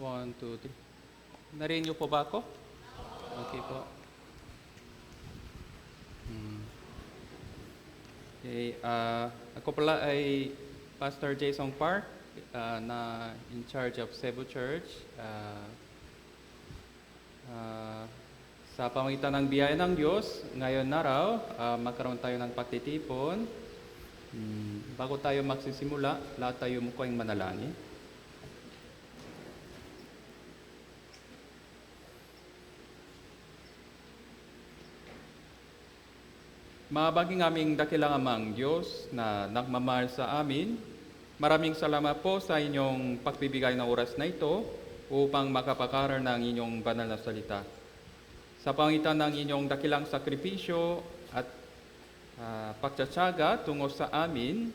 One, two, three. Narinig niyo po ba ako? Okay po. Okay, ako pala ay Pastor Jason Park, na in charge of Cebu Church. Sa pamagitan ng biyaya ng Diyos, ngayon na raw, magkaroon tayo ng pagtitipon. Bago tayo magsisimula, lahat tayo mukhang manalangin. Mabaging aming dakilang amang Diyos na nagmamahal sa amin, maraming salamat po sa inyong pagbibigay ng oras na ito upang makapakaral ng inyong banal na salita. Sa pangitan ng inyong dakilang sakripisyo at pagtsatsaga tungo sa amin,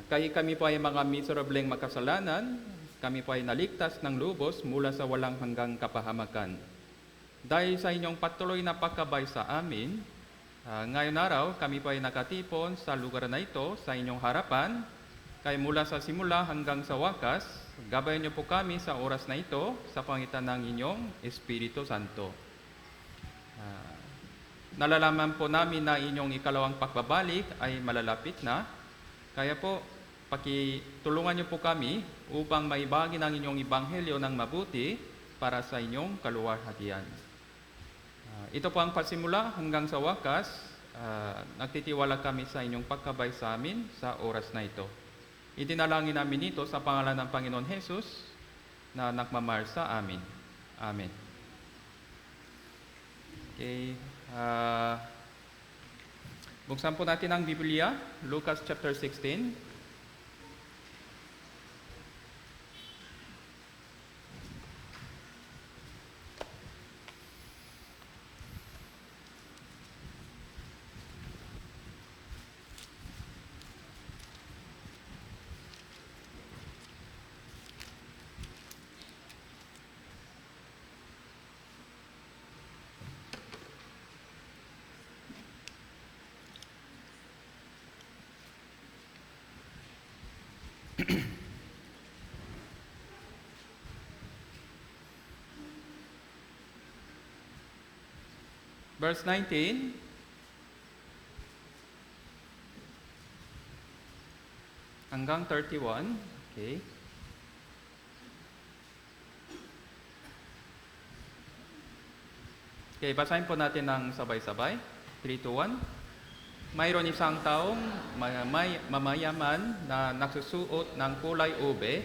kahit kami po ay mga miserableng makasalanan, kami po ay naligtas ng lubos mula sa walang hanggang kapahamakan. Dahil sa inyong patuloy na pagkabay sa amin, ngayon araw, kami po ay nakatipon sa lugar na ito sa inyong harapan. Kaya mula sa simula hanggang sa wakas, gabayan niyo po kami sa oras na ito sa pangitan ng inyong Espiritu Santo. Nalalaman po namin na inyong ikalawang pagbabalik ay malalapit na. Kaya po, pakitulungan niyo po kami upang maibagi ng inyong ebanghelyo ng mabuti para sa inyong kaluwalhatian. Ito po ang pasimula hanggang sa wakas. Nagtitiwala kami sa inyong pagkabay sa amin sa oras na ito. Itinalangin namin ito sa pangalan ng Panginoon Jesus na nagmamahal sa amin. Amen. Okay. Buksan po natin ang Biblia, Lucas chapter 16. Verse 19, hanggang 31. Okay. Okay, basahin po natin ng sabay-sabay. 3, 2, 1. Mayroon isang taong mamayaman na nagsusuot ng kulay ube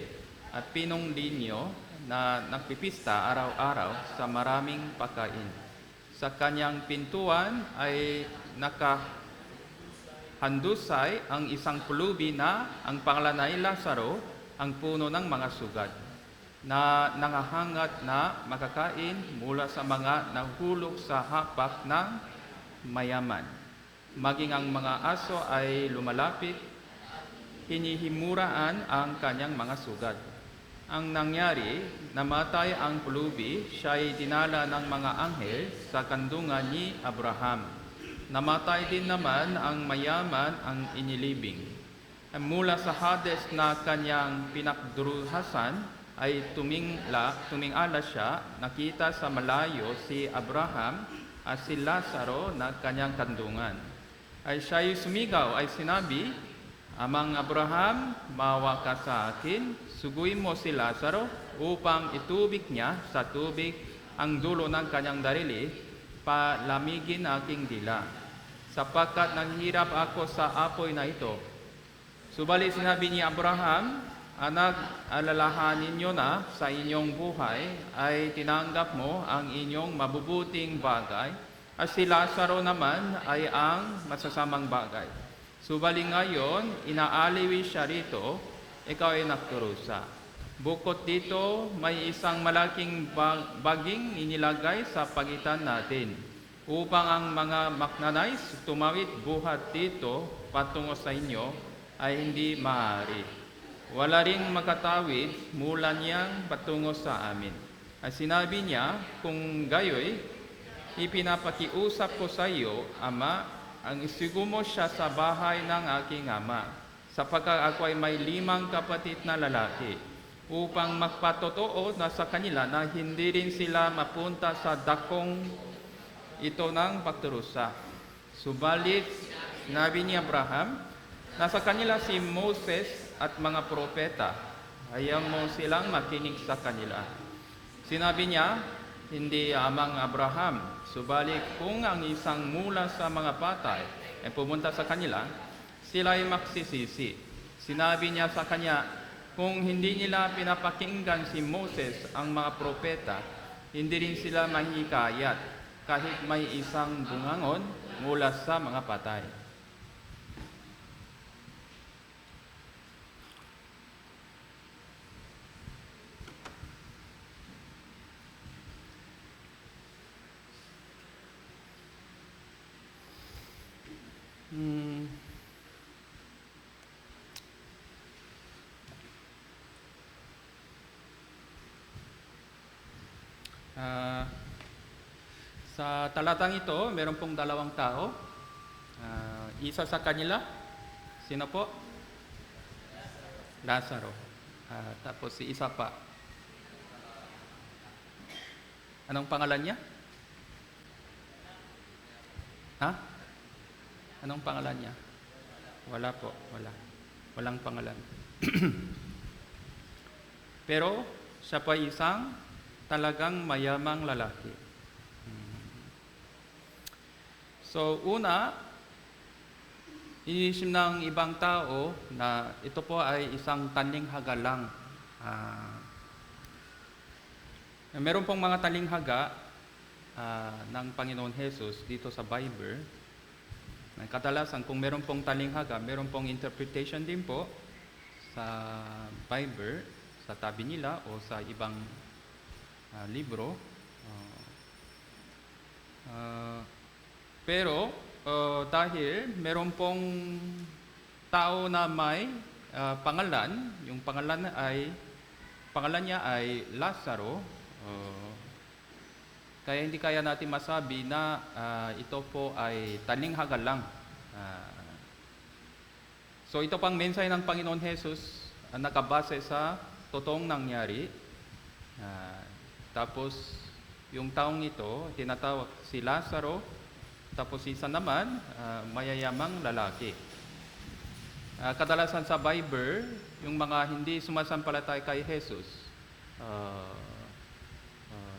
at pinong linyo na nagpipista araw-araw sa maraming pagkain. Sa kanyang pintuan ay nakahandusay ang isang pulubi na ang pangalan ay Lazaro, ang puno ng mga sugat, na nangahangat na makakain mula sa mga nahulog sa hapak ng mayaman. Maging ang mga aso ay lumalapit, hinihimuraan ang kanyang mga sugat. Ang nangyari, namatay ang pulubi, siya ay dinala ng mga anghel sa kandungan ni Abraham. Namatay din naman ang mayaman ang inilibing. Mula sa Hades na kanyang pinakduruhasan ay tumingala siya, nakita sa malayo si Abraham at si Lazaro na kanyang kandungan. Ay siya'y sumigaw, ay sinabi, Amang Abraham, maawa ka sa akin, suguin mo si Lazaro upang itubig niya sa tubig ang dulo ng kanyang darili, palamigin aking dila, sapagkat naghihirap ako sa apoy na ito. Subalit sinabi ni Abraham, Anak, alalahanin niyo na sa inyong buhay ay tinanggap mo ang inyong mabubuting bagay, at si Lazaro naman ay ang masasamang bagay. Subalit ngayon, inaaliwi siya rito, ikaw ay nagkurusa. Bukod dito, may isang malaking baging inilagay sa pagitan natin, upang ang mga magnanais tumawid buhat dito patungo sa inyo ay hindi maaari. Wala ring makatawid mula niyang patungo sa amin. At sinabi niya, kung gayoy, ipinapakiusap ko sa iyo, Ama, ang isigumo siya sa bahay ng aking ama, sapagkat ako ay may 5 kapatid na lalaki. upang magpatotoo na sa kanila na hindi rin sila mapunta sa dakong ito ng pagdurusa. Subalit, sinabi ni Abraham, nasa kanila si Moses at mga propeta. Ayaw mo silang makinig sa kanila. Sinabi niya, hindi amang Abraham. Subalit kung ang isang mula sa mga patay ay pumunta sa kanila, sila ay magsisisi. Sinabi niya sa kanya, kung hindi nila pinapakinggan si Moses ang mga propeta, hindi rin sila mahihikayat kahit may isang bungangon mula sa mga patay. Sa talatang ito, meron pong dalawang tao. Isa sa kanila, sino po? Lazaro. Tapos si isa pa. Anong pangalan niya? Anong pangalan niya? Wala po, wala. Walang pangalan. Pero siya pa isang talagang mayamang lalaki. So, una, inisip ng ibang tao na ito po ay isang talinghaga lang. Meron pong mga talinghaga ng Panginoon Jesus dito sa Bible. Kadalasan, kung meron pong talinghaga, meron pong interpretation din po sa Bible, sa tabi nila o sa ibang libro. Pero dahil meron pong tao na may pangalan, yung pangalan niya ay Lazaro, kaya hindi kaya natin masabi na ito po ay talinghaga lang. So ito pang mensahe ng Panginoon Jesus nakabase sa totoong nangyari. Tapos yung taong ito, tinatawag si Lazaro. Tapos isa naman, mayayamang lalaki. Kadalasan sa Bible, yung mga hindi sumasampalatay kay Jesus,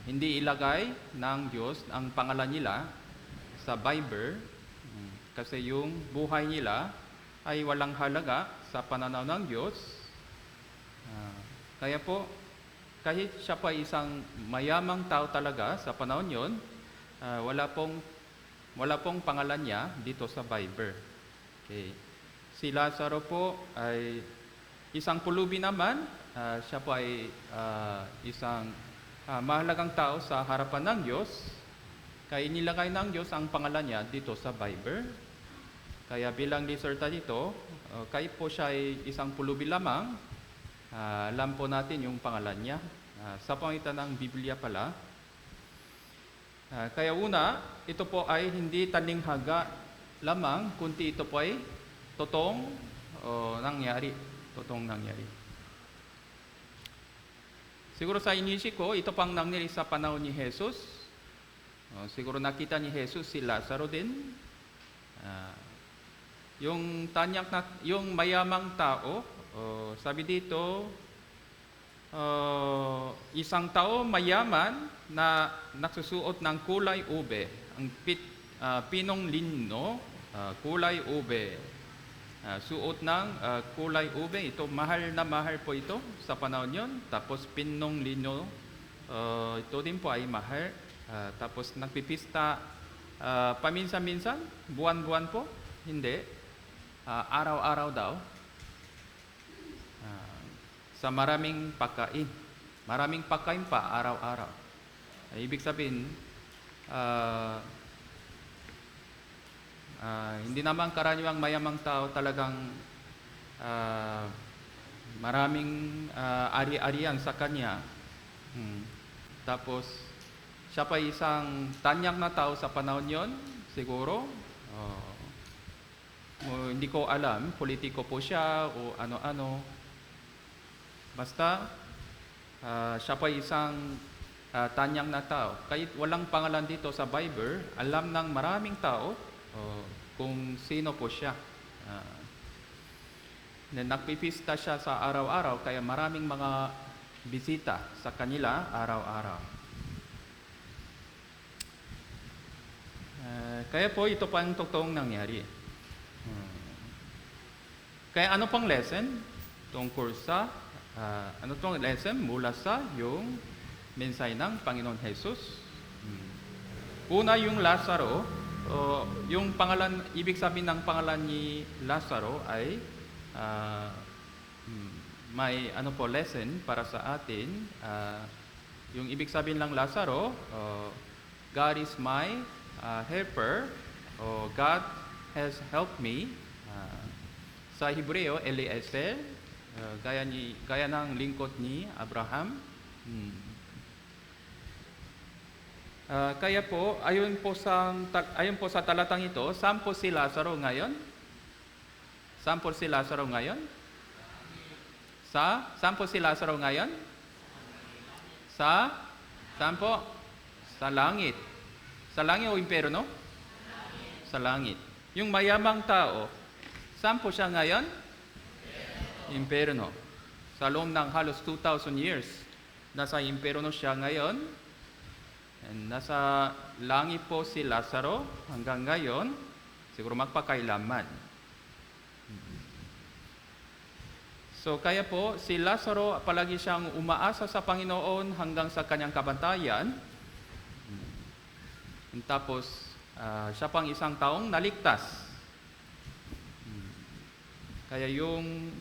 hindi ilagay ng Diyos ang pangalan nila sa Bible kasi yung buhay nila ay walang halaga sa pananaw ng Diyos. Kaya po, kahit siya pa isang mayamang tao talaga sa panahon yon, wala pong pangalan niya dito sa Bible. Okay. Si Lazaro po ay isang pulubi naman. Siya po ay isang mahalagang tao sa harapan ng Diyos. Kaya inilagay ng Diyos ang pangalan niya dito sa Bible. Kaya bilang liserta dito, kahit po siya ay isang pulubi lamang, alam po natin yung pangalan niya. Sa pangitan ng Biblia pala. Kaya una, ito po ay hindi talinghaga lamang, kundi ito po ay totoong nangyari. Totoong nangyari. Siguro sa inisip ko, ito pang nangyari sa panahon ni Jesus. Siguro nakita ni Jesus si Lazaro din. Yung mayamang tao, sabi dito, isang tao mayaman na nagsusuot ng kulay ube, ang pinong lino, kulay ube, suot ng kulay ube. Ito mahal na mahal po ito sa panahon yon. Tapos pinong lino, ito din po ay mahal. Tapos nagpipista paminsan-minsan, buwan-buwan po, hindi, araw-araw daw. Sa maraming pagkain. Maraming pagkain pa araw-araw. Ibig sabihin, hindi naman karaniwang mayamang tao talagang maraming ari-arian sa kanya. Tapos, siya pa isang tanyag na tao sa panahon yon, siguro. Hindi ko alam, politiko po siya o ano-ano. Basta, siya pa isang tanyang na tao. Kahit walang pangalan dito sa Bible, alam ng maraming tao kung sino po siya. Nagpipista siya sa araw-araw, kaya maraming mga bisita sa kanila araw-araw. Kaya po ito pa ang totoong nangyari. Kaya ano pang lesson tungkol sa ano tong lesson mula sa yung mensahe ng Panginoon Jesus? Una, yung Lazaro, yung pangalan, ibig sabihin ng pangalan ni Lazaro ay may ano po lesson para sa atin. Yung ibig sabihin ng Lazaro, God is my helper, o God has helped me. Sa Hebreo, Eliezer, gaya ng lingkod ni Abraham. Kaya po, ayon po sa talatang ito, saan po si Lazaro ngayon? Saan po si Lazaro ngayon? Saan po si Lazaro ngayon? Saan po? Sa langit. Sa langit o impyerno? Sa langit. Yung mayamang tao, saan po siya ngayon? Impyerno. Sa loob ng halos 2,000 years, nasa impyerno siya ngayon. And nasa langit po si Lazaro hanggang ngayon, siguro magpakailaman. So kaya po, si Lazaro palagi siyang umaasa sa Panginoon hanggang sa kanyang kabantayan. Tapos, siya pang isang taong naligtas. Kaya yung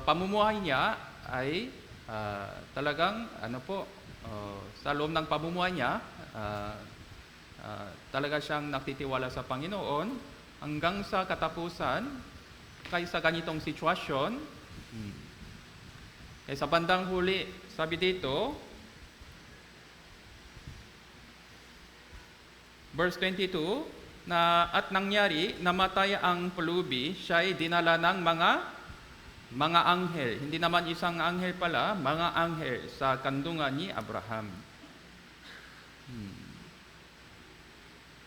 pamumuhay niya ay talagang sa loob ng pamumuhay niya talaga siyang nagtitiwala sa Panginoon hanggang sa katapusan. Kaya sa ganitong sitwasyon, kaya sa bandang huli, sabi dito, verse 22, at nangyari, namatay ang pulubi, siya'y dinala ng mga anghel. Hindi naman isang anghel pala, mga anghel sa kandungan ni Abraham.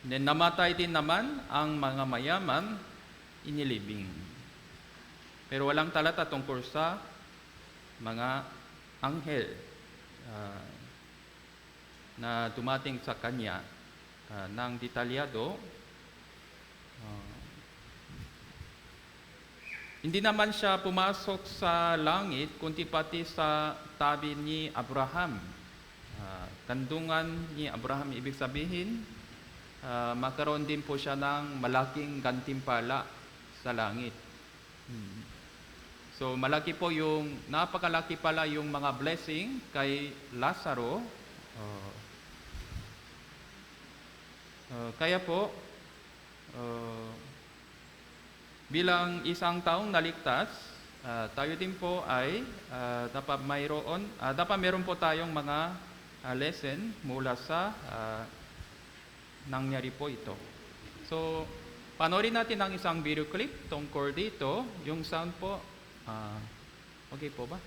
Then namatay din naman ang mga mayaman, inilibing. Pero walang talata tungkol sa mga anghel na dumating sa kanya ng detalyado. Hindi naman siya pumasok sa langit, kundi pati sa tabi ni Abraham. Kandungan ni Abraham, ibig sabihin, magkaroon din po siya ng malaking gantimpala sa langit. So malaki po napakalaki pala yung mga blessing kay Lazaro. Kaya po, bilang isang taong naligtas, tayo din po ay dapat meron po tayong mga lesson mula sa nangyari po ito. So, panoorin natin ang isang video clip tungkol dito. Yung sound po, okay po ba?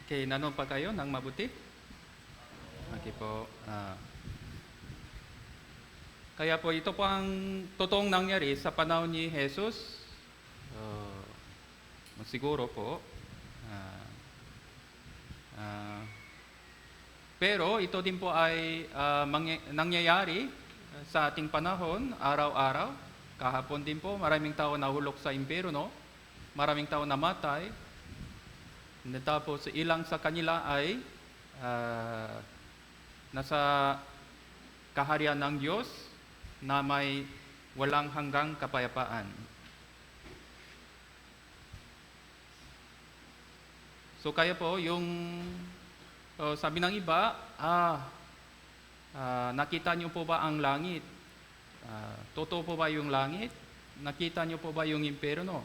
Okay, nanon pa kayo ng mabuti? Okay po. Kaya po ito po ang totoong nangyari sa panahon ni Jesus. Siguro po. Pero ito din po ay nangyayari sa ating panahon, araw-araw. Kahapon din po, maraming tao nahulog sa impyerno, maraming tao namatay. Tapos ilang sa kanila ay nasa kaharian ng Diyos na may walang hanggang kapayapaan. So kaya po yung sabi ng iba, nakita niyo po ba ang langit? Totoo po ba yung langit? Nakita niyo po ba yung impyerno?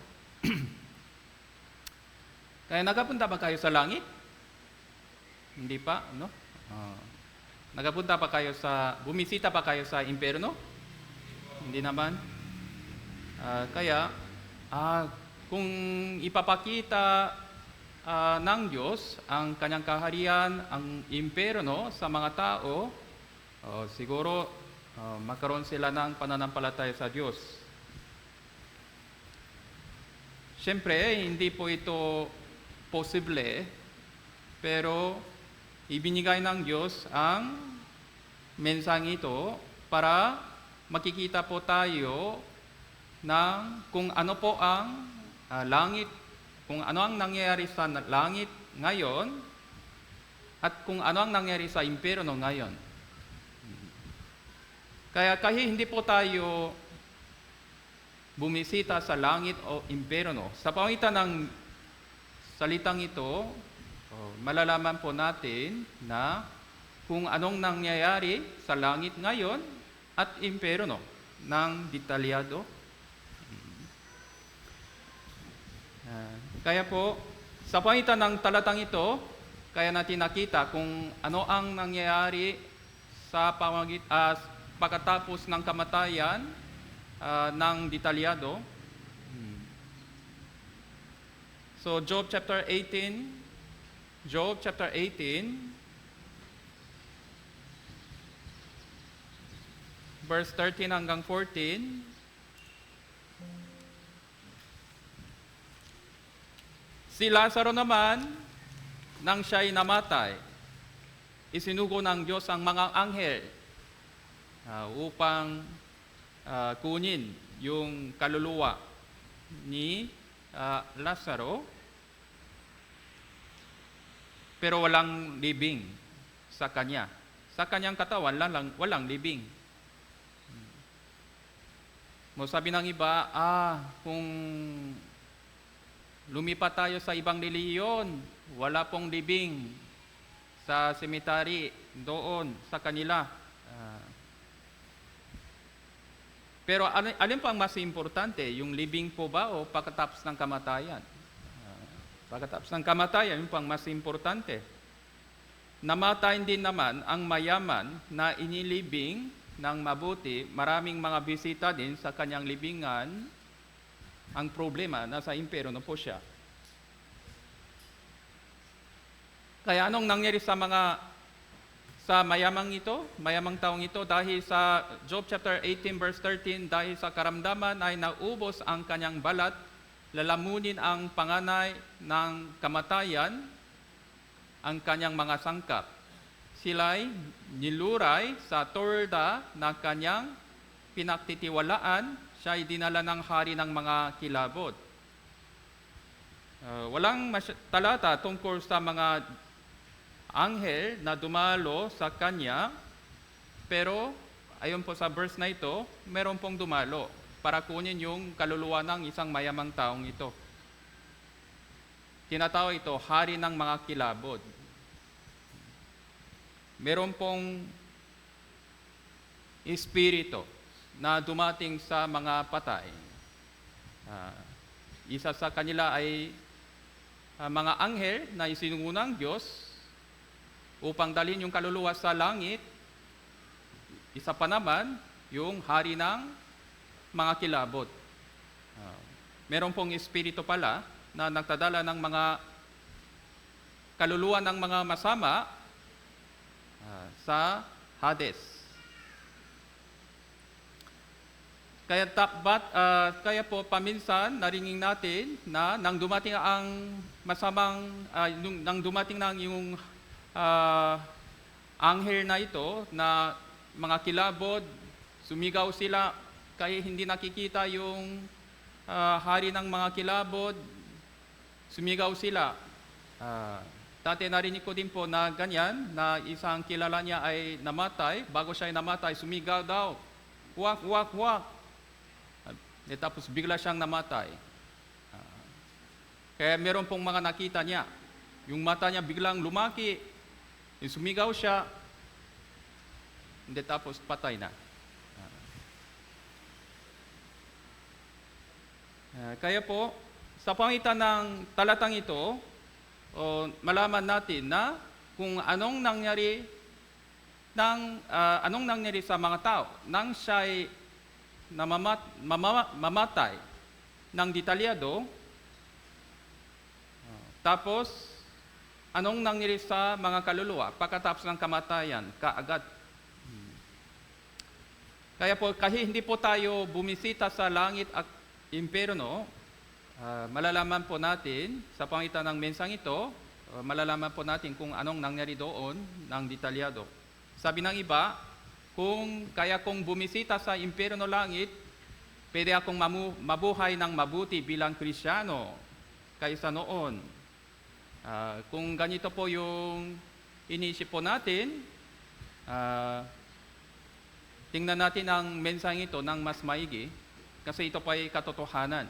Kaya nagapunta ba kayo sa langit? Hindi pa, no? Nagapunta pa kayo bumisita pa kayo sa impyerno? Hindi naman. Kaya, kung ipapakita ng Diyos ang kanyang kaharian, ang impyerno sa mga tao, siguro magkaroon sila ng pananampalataya sa Diyos. Siyempre, hindi po ito posible, pero ibinigay ng Diyos ang mensaheng ito para makikita po tayo ng kung ano po ang langit, kung ano ang nangyayari sa langit ngayon at kung ano ang nangyayari sa impyerno ngayon. Kaya kahit hindi po tayo bumisita sa langit o impyerno, sa pamagitan ng salitang ito, malalaman po natin na kung anong nangyayari sa langit ngayon at impyerno ng detalyado. Kaya po, sa pamagitan ng talatang ito, kaya natin nakita kung ano ang nangyayari sa pagkatapos ng kamatayan ng detalyado. So Job chapter 18, verse 13 hanggang 14. Si Lazaro naman, nang siya'y namatay, isinugo ng Diyos ang mga anghel upang kunin yung kaluluwa ni Lazaro, pero walang libing sa kanya. Sa kanyang katawan, walang libing. Sabi ng iba, kung lumipat tayo sa ibang relihiyon, wala pong libing sa cemetery doon sa kanila. Pero alin pang mas importante, yung libing po ba o pagkatapos ng kamatayan? Pagkatapos ng kamatayan, yung pang mas importante. Namatay din naman ang mayaman na inilibing ng mabuti, maraming mga bisita din sa kanyang libingan. Ang problema, nasa impyerno po siya. Kaya anong nangyari sa mayamang taong ito, dahil sa Job chapter 18 verse 13, dahil sa karamdaman ay naubos ang kanyang balat, lalamunin ang panganay ng kamatayan ang kanyang mga sangkap. Sila'y niluray sa torda na kanyang pinaktitiwalaan, siya'y dinala ng hari ng mga kilabot. Walang talata tungkol sa mga anghel na dumalo sa kanya, pero ayon po sa verse na ito, meron pong dumalo para kunin yung kaluluwa ng isang mayamang taong ito. Tinatawag ito, hari ng mga kilabot. Meron pong espiritu na dumating sa mga patay. Isa sa kanila ay mga anghel na isinugo ng Diyos upang dalhin yung kaluluwa sa langit. Isa pa naman, yung hari ng mga kilabot. Meron pong espiritu pala na nagtadala ng mga kaluluwa ng mga masama sa Hades. Kaya po paminsan naringing natin na nang dumating ang nang dumating na yung anghel na ito na mga kilabod, sumigaw sila kaya hindi nakikita yung hari ng mga kilabod, sumigaw sila. Dati narinig ko din po na ganyan, na isang kilala niya ay namatay, bago siya ay namatay, sumigaw daw, huwag, huwag, huwag. Tapos bigla siyang namatay. Kaya meron pong mga nakita niya. Yung mata niya biglang lumaki. Yung sumigaw siya. Tapos patay na. Kaya po, sa pangitan ng talatang ito, malaman natin na kung anong nangyari sa mga tao nang siya'y mamatay ng detalyado. Tapos, anong nangyari sa mga kaluluwa pagkatapos ng kamatayan, kaagad. Kaya po, kahit hindi po tayo bumisita sa langit at impyerno, malalaman po natin, sa pangitan ng mensang ito, malalaman po natin kung anong nangyari doon ng detalyado. Sabi ng iba, kung kaya kong bumisita sa impyerno langit, pwede akong mabuhay ng mabuti bilang Kristiyano kaysa noon. Kung ganito po yung inisip po natin, tingnan natin ang mensaheng ito ng mas maigi, kasi ito po ay katotohanan.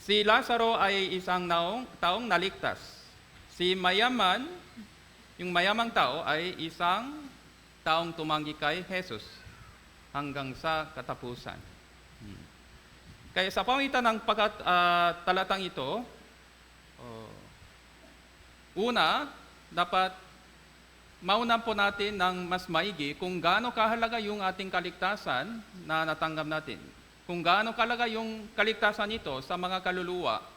Si Lazaro ay isang taong naligtas. Si mayaman, yung mayamang tao ay isang taong tumanggi kay Jesus hanggang sa katapusan. Kaya sa pamitan ng talatang ito, una, dapat maunan po natin ng mas maigi kung gaano kahalaga yung ating kaligtasan na natanggap natin. Kung gaano kahalaga yung kaligtasan nito sa mga kaluluwa.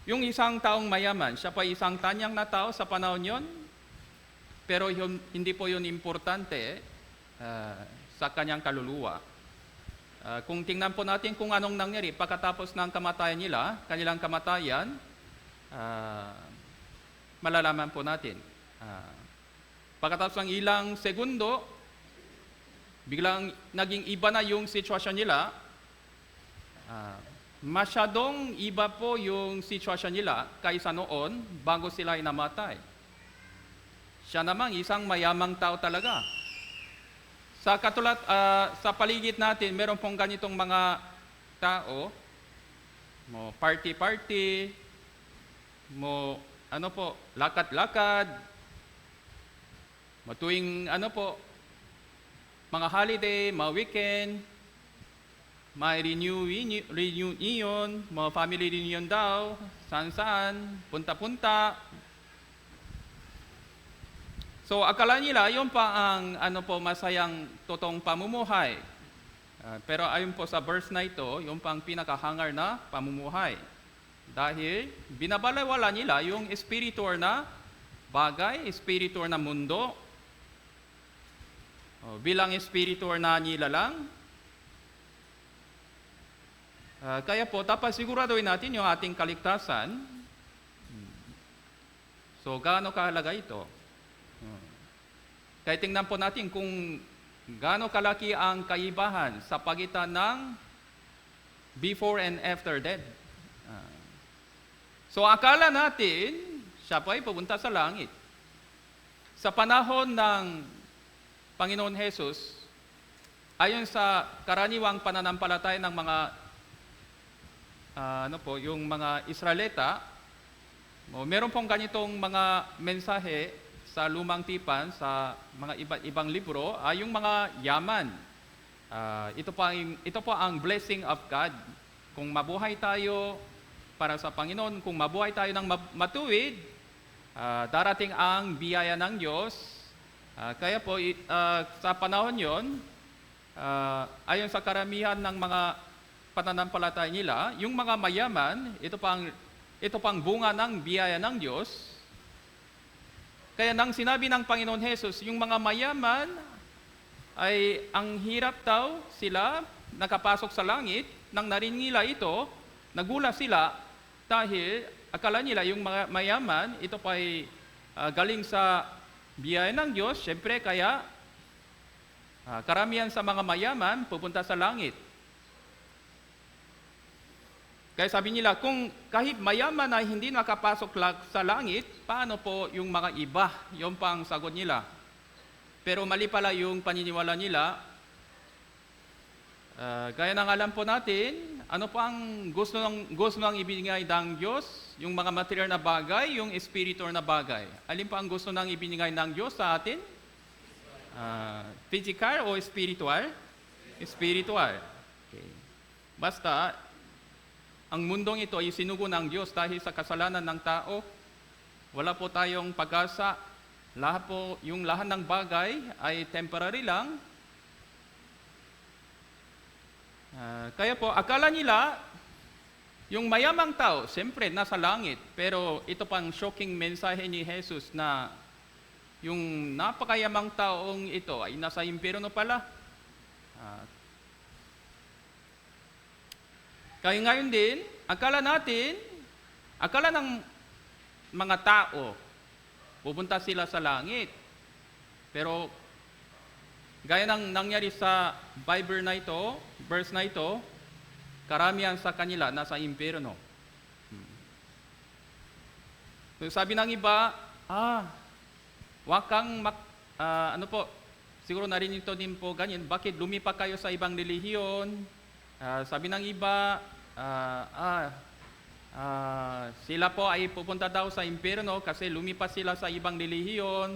Yung isang taong mayaman, siya pa isang tanyang na tao sa panahon yon, pero hindi po yun importante sa kanyang kaluluwa. Kung tingnan po natin kung anong nangyari pagkatapos ng kamatayan nila, kanilang kamatayan, malalaman po natin. Pagkatapos ng ilang segundo, biglang naging iba na yung sitwasyon nila. Masyadong iba po yung sitwasyon nila kaysa noon bago sila ay namatay. Siya namang isang mayamang tao talaga. Sa paligid natin, meron pong ganitong mga tao, party-party, lakad-lakad, tuwing mga holiday, mga weekend, may reunion, mga family reunion daw, saan-saan, punta-punta. So akala nila, yun pa ang masayang totoong pamumuhay. Pero ayon po sa verse na ito, yun pa ang pinakahangar na pamumuhay. Dahil binabalewala nila yung spiritual na bagay, spiritual na mundo. Bilang spiritual na nilalang, kaya po, dapat siguraduhin natin yung ating kaligtasan. So, gaano kahalaga ito? Kaya tingnan po natin kung gaano kalaki ang kaibahan sa pagitan ng before and after death. So, akala natin, siya po ay pupunta sa langit. Sa panahon ng Panginoon Jesus, ayon sa karaniwang pananampalataya ng mga yung mga Israelita, meron pong ganitong mga mensahe sa lumang tipan, sa mga iba't ibang libro, yung mga yaman. Ito po ang blessing of God. Kung mabuhay tayo para sa Panginoon, kung mabuhay tayo ng matuwid, darating ang biyaya ng Diyos. Kaya po, sa panahon yon, ayon sa karamihan ng mga pananampalataya nila, yung mga mayaman, ito pang bunga ng biyaya ng Diyos. Kaya nang sinabi ng Panginoon Hesus, yung mga mayaman ay ang hirap daw sila nakapasok sa langit. Nang narinig nila ito, nagulat sila dahil akala nila yung mga mayaman, ito pa ay galing sa biyaya ng Diyos. Siyempre kaya karamihan sa mga mayaman pupunta sa langit. Kaya sabi nila, kung kahit mayaman ay hindi nakapasok sa langit, paano po yung mga iba? Yung pang sagot nila. Pero mali pala yung paniniwala nila. Gaya ng alam po natin, ano po ang gusto ng ibinigay ng Diyos? Yung mga material na bagay, yung spiritual na bagay. Alin pa ang gusto ng ibinigay ng Diyos sa atin? Physical o spiritual? Spiritual. Okay. Basta, ang mundong ito ay sinugo ng Diyos dahil sa kasalanan ng tao. Wala po tayong pag-asa. Yung lahat ng bagay ay temporary lang. Kaya po, akala nila, yung mayamang tao, siyempre, nasa langit. Pero ito pang shocking mensahe ni Jesus na yung napakayamang taong ito ay nasa impyerno pala. Kaya ngayon din, akala ng mga tao, pupunta sila sa langit. Pero, gaya ng nangyari sa Bible na ito, verse na ito, karamihan sa kanila nasa impyerno. So, sabi ng iba, wag kang siguro narinig ito din po ganyan, bakit lumipat kayo sa ibang relihiyon? Sabi ng iba, sila po ay pupunta daw sa impyerno kasi lumipas sila sa ibang relihiyon.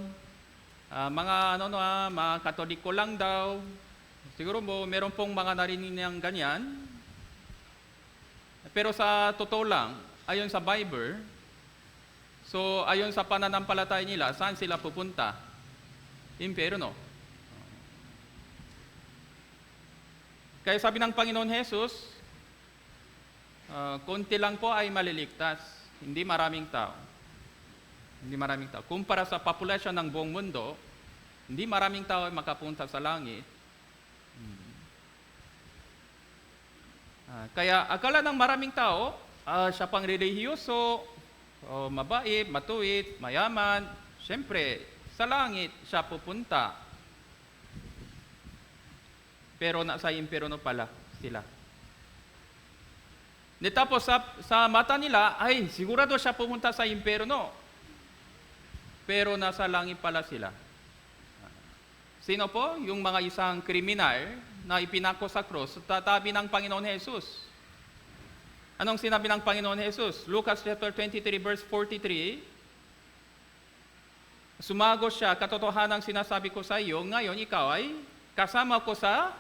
Mga Katoliko lang daw. Siguro meron pong mga narinig ng ganyan. Pero sa totoo lang, ayon sa Bible, so ayon sa pananampalataya nila, saan sila pupunta? Impyerno. Kaya sabi ng Panginoon Hesus, konti lang po ay maliligtas, hindi maraming tao. Hindi maraming tao. Kumpara sa populasyon ng buong mundo, hindi maraming tao ay makapunta sa langit. Kaya akala ng maraming tao, siya pang relihiyoso, mabait, matuwid, mayaman, siyempre, sa langit siya pupunta. Pero nasa impyerno pala sila. Tapos sa mata nila, ay sigurado siya pumunta sa impyerno. Pero nasa langit pala sila. Sino po? Yung mga isang kriminal na ipinako sa cross sa tabi ng Panginoon Jesus. Anong sinabi ng Panginoon Jesus? Lucas chapter 23 verse 43. Sumagot siya, katotohanan sinasabi ko sa iyo, ngayon ikaw ay kasama ko sa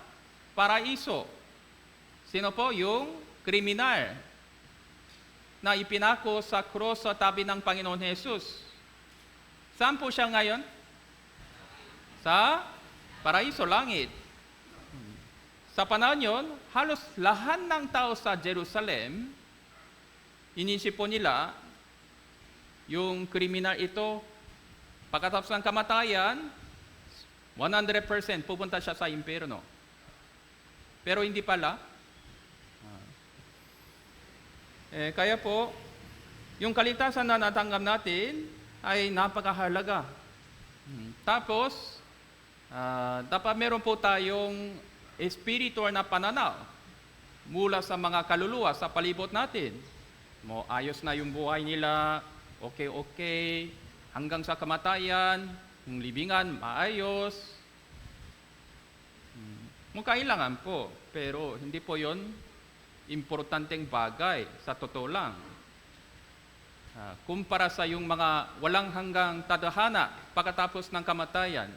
paraiso. Sino po? Yung kriminal na ipinako sa cross sa tabi ng Panginoon Jesus. Saan po siya ngayon? Sa paraiso, langit. Sa panahon yun, halos lahat ng tao sa Jerusalem, inisip po nila, yung kriminal ito, pagkatapos ng kamatayan, 100% pupunta siya sa impyerno. Pero hindi pala. Kaya po, yung kaligtasan na natanggap natin ay napakahalaga. Tapos, dapat meron po tayong spiritual na pananaw mula sa mga kaluluwa sa palibot natin. Ayos na yung buhay nila, okay, hanggang sa kamatayan, yung libingan, maayos. Kailangan po, pero hindi po yon importanteng bagay sa totoo lang. Kumpara sa yung mga walang hanggang tadhana pagkatapos ng kamatayan,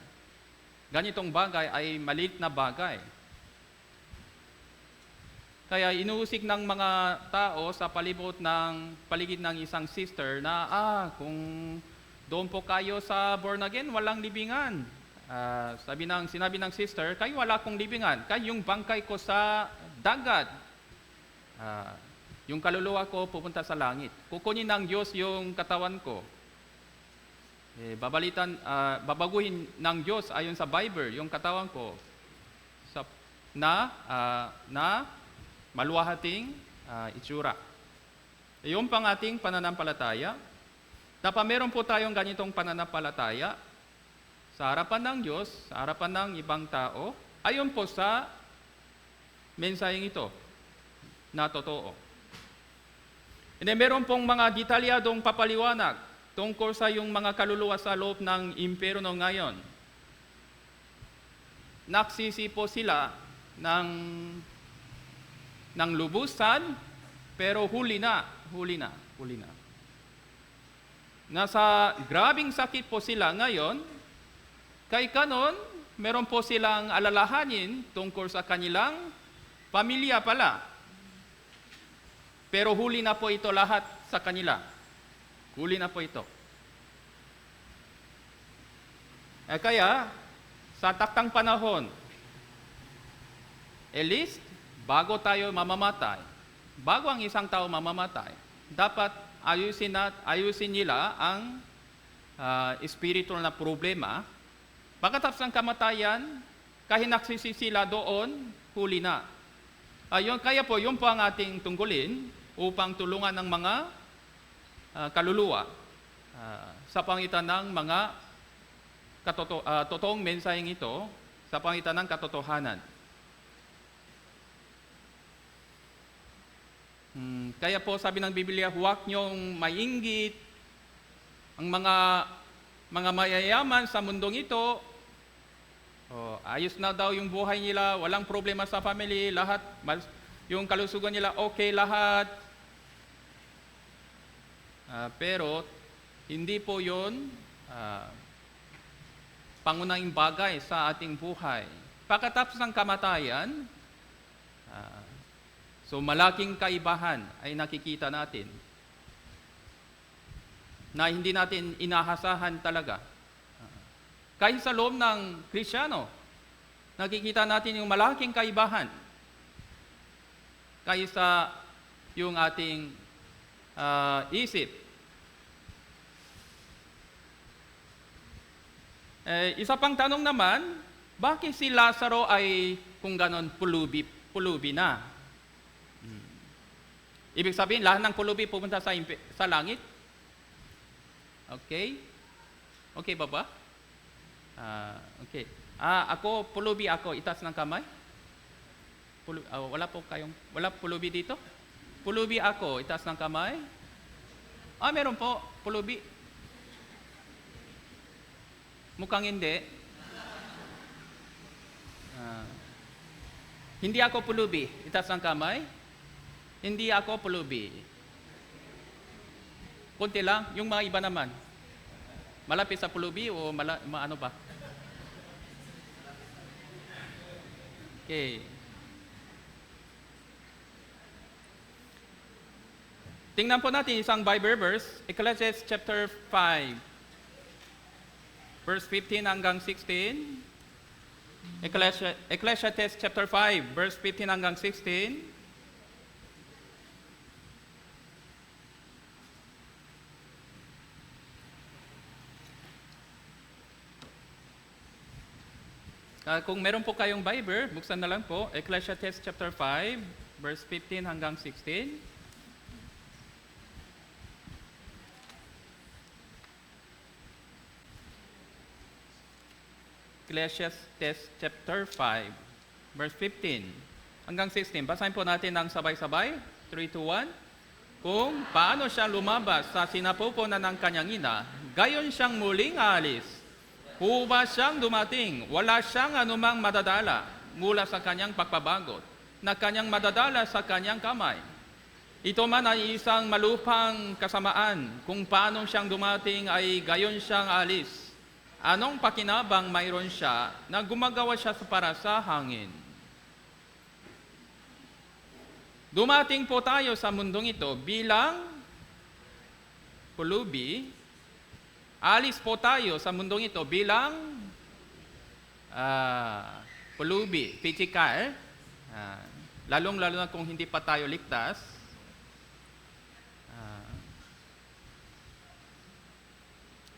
ganitong bagay ay maliit na bagay. Kaya inuusik ng mga tao sa paligid ng isang sister na kung doon po kayo sa born again, walang libingan. Sinabi ng sister, kayo wala akong libingan, kayo yung bangkay ko sa dagat. Yung kaluluwa ko pupunta sa langit. Kukunin ng Diyos yung katawan ko. Babaguhin ng Diyos ayon sa Bible yung katawan ko na maluwahating itsura. Iyon pang ating pananampalataya. Dapat meron po tayong ganitong pananampalataya sa harapan ng Diyos, sa harapan ng ibang tao, ayon po sa mensaheng ito na totoo. And then meron pong mga detalyadong papaliwanag tungkol sa yung mga kaluluwa sa loob ng impyerno ngayon. Nagsisi po sila ng lubusan, pero huli na. Nasa grabing sakit po sila ngayon, kay kanon, meron po silang alalahanin tungkol sa kanilang pamilya pala. Pero huli na po ito lahat sa kanila. Huli na po ito. Kaya, sa taktang panahon, at least, bago tayo mamamatay, bago ang isang tao mamamatay, dapat ayusin nila ang spiritual na problema. Pagkatapos ng kamatayan, kahit nagsisisila doon, huli na. Kaya po, yun po ang ating tungkulin upang tulungan ng mga kaluluwa sa pangitan ng mga totoong mensaheng ito, sa pangitan ng katotohanan. Kaya po sabi ng Biblia, huwag niyong mainggit ang mga mayayaman sa mundong ito. Ayos na daw yung buhay nila, walang problema sa family, lahat, yung kalusugan nila okay lahat. Pero hindi po yun pangunahing bagay sa ating buhay. Pagkatapos ng kamatayan, so malaking kaibahan ay nakikita natin na hindi natin inahasahan talaga. Kahit sa loob ng Kristiyano, nakikita natin yung malaking kaibahan kaysa yung ating isip. Isa pang tanong naman, bakit si Lazaro ay kung ganon pulubi na? Ibig sabihin, lahat ng pulubi pupunta sa langit? Okay? Okay ba? Okay. Ako, pulubi ako. Itaas ng kamay. Wala pulubi dito? Pulubi ako. Itaas ng kamay. Meron po. Pulubi. Mukhang hindi. Hindi ako pulubi. Itaas ng kamay. Hindi ako pulubi. Kunti lang. Yung mga iba naman. Malapit sa pulubi o ano ba? Okay. Tingnan po natin isang Bible verse, Ecclesiastes chapter 5, verse 15 hanggang 16. Ecclesiastes chapter 5, verse 15 hanggang 16. Kung meron po kayong Bible, buksan na lang po, Ecclesiastes chapter 5, verse 15 hanggang 16. Ecclesiastes chapter 5, verse 15 hanggang 16. Basahin po natin ng sabay-sabay. 3, 2, 1. Kung paano siya lumabas sa sinapupunan ng kanyang ina, gayon siyang muling aalis. Hubas siyang dumating, wala siyang anumang madadala mula sa kanyang pagpabagot, na kanyang madadala sa kanyang kamay. Ito man ay isang malupang kasamaan, kung paano siyang dumating ay gayon siyang alis. Anong pakinabang mayroon siya na gumagawa siya para sa hangin? Dumating po tayo sa mundong ito bilang pulubi. Alis po tayo sa mundong ito bilang pulubi, physical, lalong-lalo na kung hindi pa tayo ligtas.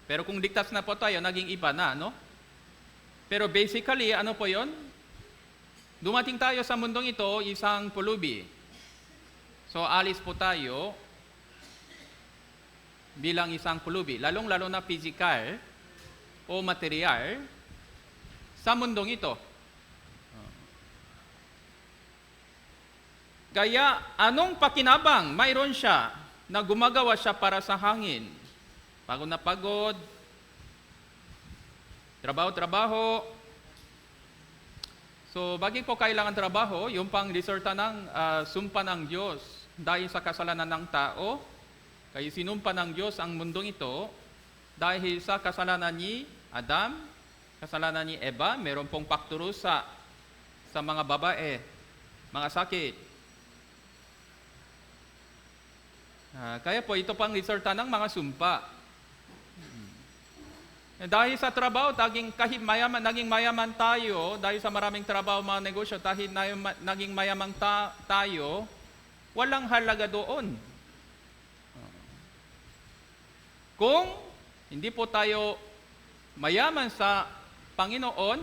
Pero kung ligtas na po tayo, naging iba na, no? Pero basically, ano po yon? Dumating tayo sa mundong ito, isang pulubi. So, alis po tayo bilang isang pulubi, lalong-lalo na physical o material sa mundong ito. Kaya, anong pakinabang mayroon siya na gumagawa siya para sa hangin? Pagod na pagod, trabaho. So, bakit po kailangan trabaho? Yung pang resulta ng sumpa ng Diyos dahil sa kasalanan ng tao. Kaya sinumpa ng Diyos ang mundong ito dahil sa kasalanan ni Adam, kasalanan ni Eva, meron pong pakturusa sa mga babae, mga sakit. Kaya po ito pang resulta ng mga sumpa. Dahil sa trabaho, kahit naging mayaman tayo, dahil sa maraming trabaho, mga negosyo, dahil naging mayaman tayo, walang halaga doon. Kung hindi po tayo mayaman sa Panginoon,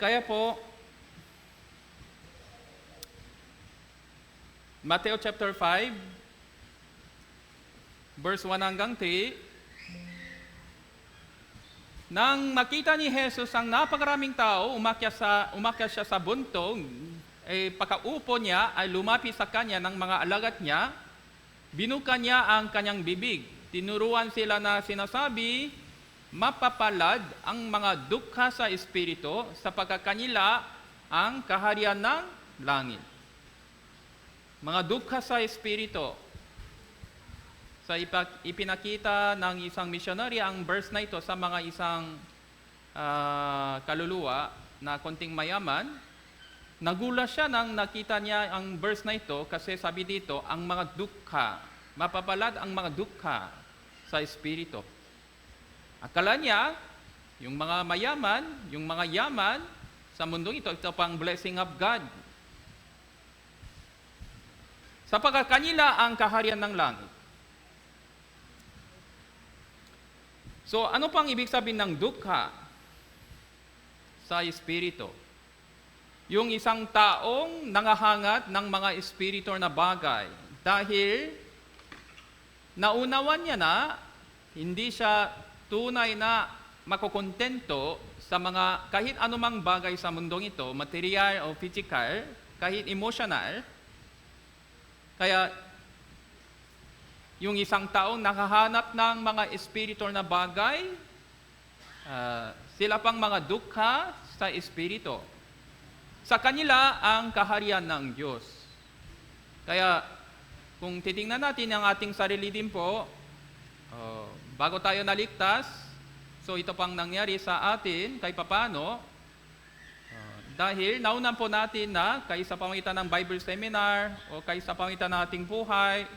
kaya po, Matthew chapter 5, verse 1 hanggang 3, nang makita ni Jesus ang napakaraming tao, umakyat siya sa buntong, pagkaupo niya ay lumapit sa kanya ng mga alagad niya, binuka niya ang kanyang bibig. Tinuruan sila na sinasabi, mapapalad ang mga dukha sa espiritu sapagkat kanila ang kaharian ng langit. Mga dukha sa espiritu. Sa ipinakita ng isang missionary ang verse na ito sa mga isang kaluluwa na konting mayaman, nagulat siya nang nakita niya ang verse na ito kasi sabi dito, ang mga dukha, mapapalad ang mga dukha sa espiritu. Akala niya, yung mga mayaman, yung mga yaman sa mundong ito pang blessing of God. Sapagkat kanila ang kaharian ng langit. So, ano pang ibig sabihin ng dukha sa espiritu? Yung isang taong nangahangat ng mga espiritu na bagay dahil naunawan niya na hindi siya tunay na makukontento sa mga kahit anumang bagay sa mundong ito, material o physical, kahit emotional. Kaya, yung isang taong nakahanap ng mga espiritu na bagay, sila pang mga dukha sa espiritu. Sa kanila ang kaharian ng Diyos. Kaya, kung titingnan natin ang ating sarili din po, bago tayo naligtas, so ito pang nangyari sa atin, kahit papano, dahil naunan po natin na kahit sa pamagitan ng Bible seminar o kahit sa pamagitan ng ating buhay,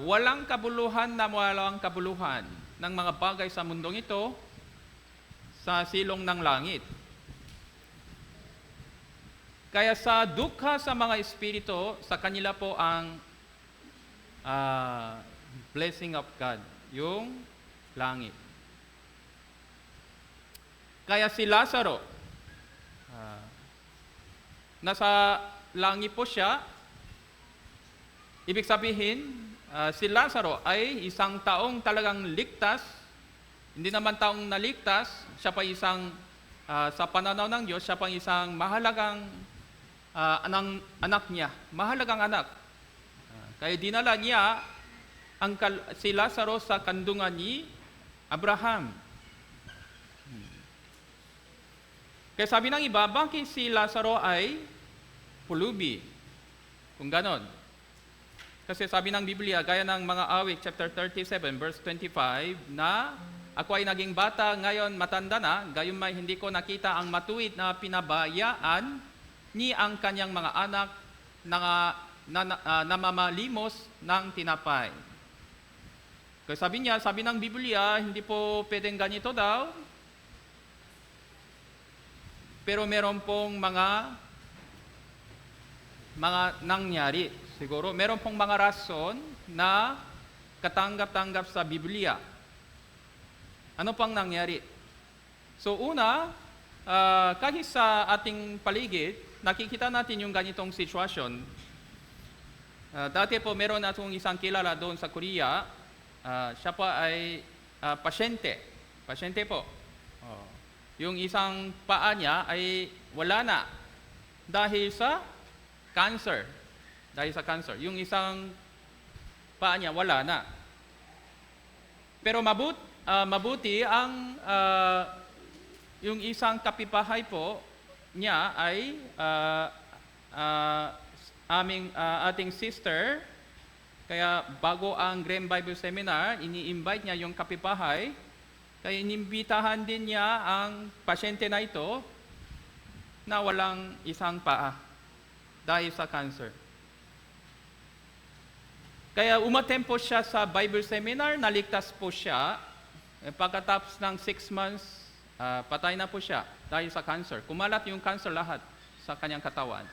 walang kabuluhan ng mga bagay sa mundong ito sa silong ng langit. Kaya sa dukha sa mga espiritu, sa kanila po ang blessing of God, yung langit. Kaya si Lazaro, nasa langit po siya. Ibig sabihin, si Lazaro ay isang taong talagang ligtas. Hindi naman taong naligtas, siya pa isang, sa pananaw ng Diyos, siya pa isang mahalagang anak niya. Mahalagang anak. Kaya dinala niya si Lazaro sa kandungan ni Abraham. Kaya sabi ng iba, bakit si Lazaro ay pulubi? Kung ganon. Kasi sabi ng Biblia, gaya ng mga awit, chapter 37, verse 25, na ako ay naging bata, ngayon matanda na, gayon may hindi ko nakita ang matuwid na pinabayaan ni ang kanyang mga anak na namamalimos ng tinapay. Kasi sabi ng Biblia, hindi po pwedeng ganito daw. Pero meron pong mga nangyari. Siguro, meron pong mga rason na katanggap-tanggap sa Biblia. Ano pang nangyari? So una, kahit sa ating paligid, nakikita natin yung ganitong sitwasyon. Dati po meron atong isang kilala doon sa Korea. Siya po ay pasyente. Pasyente po. Yung isang paa niya ay wala na dahil sa cancer. Dahil sa cancer. Yung isang paa niya wala na. Pero mabuti ang yung isang kapitbahay po niya ay ating sister. Kaya bago ang Graham Bible Seminar, ini-invite niya yung kapitbahay. Kaya inimbitahan din niya ang pasyente na ito na walang isang paa dahil sa cancer. Kaya umattend po siya sa Bible Seminar, naligtas po siya. Pagkatapos ng 6 months, patay na po siya dahil sa cancer. Kumalat yung cancer lahat sa kanyang katawan.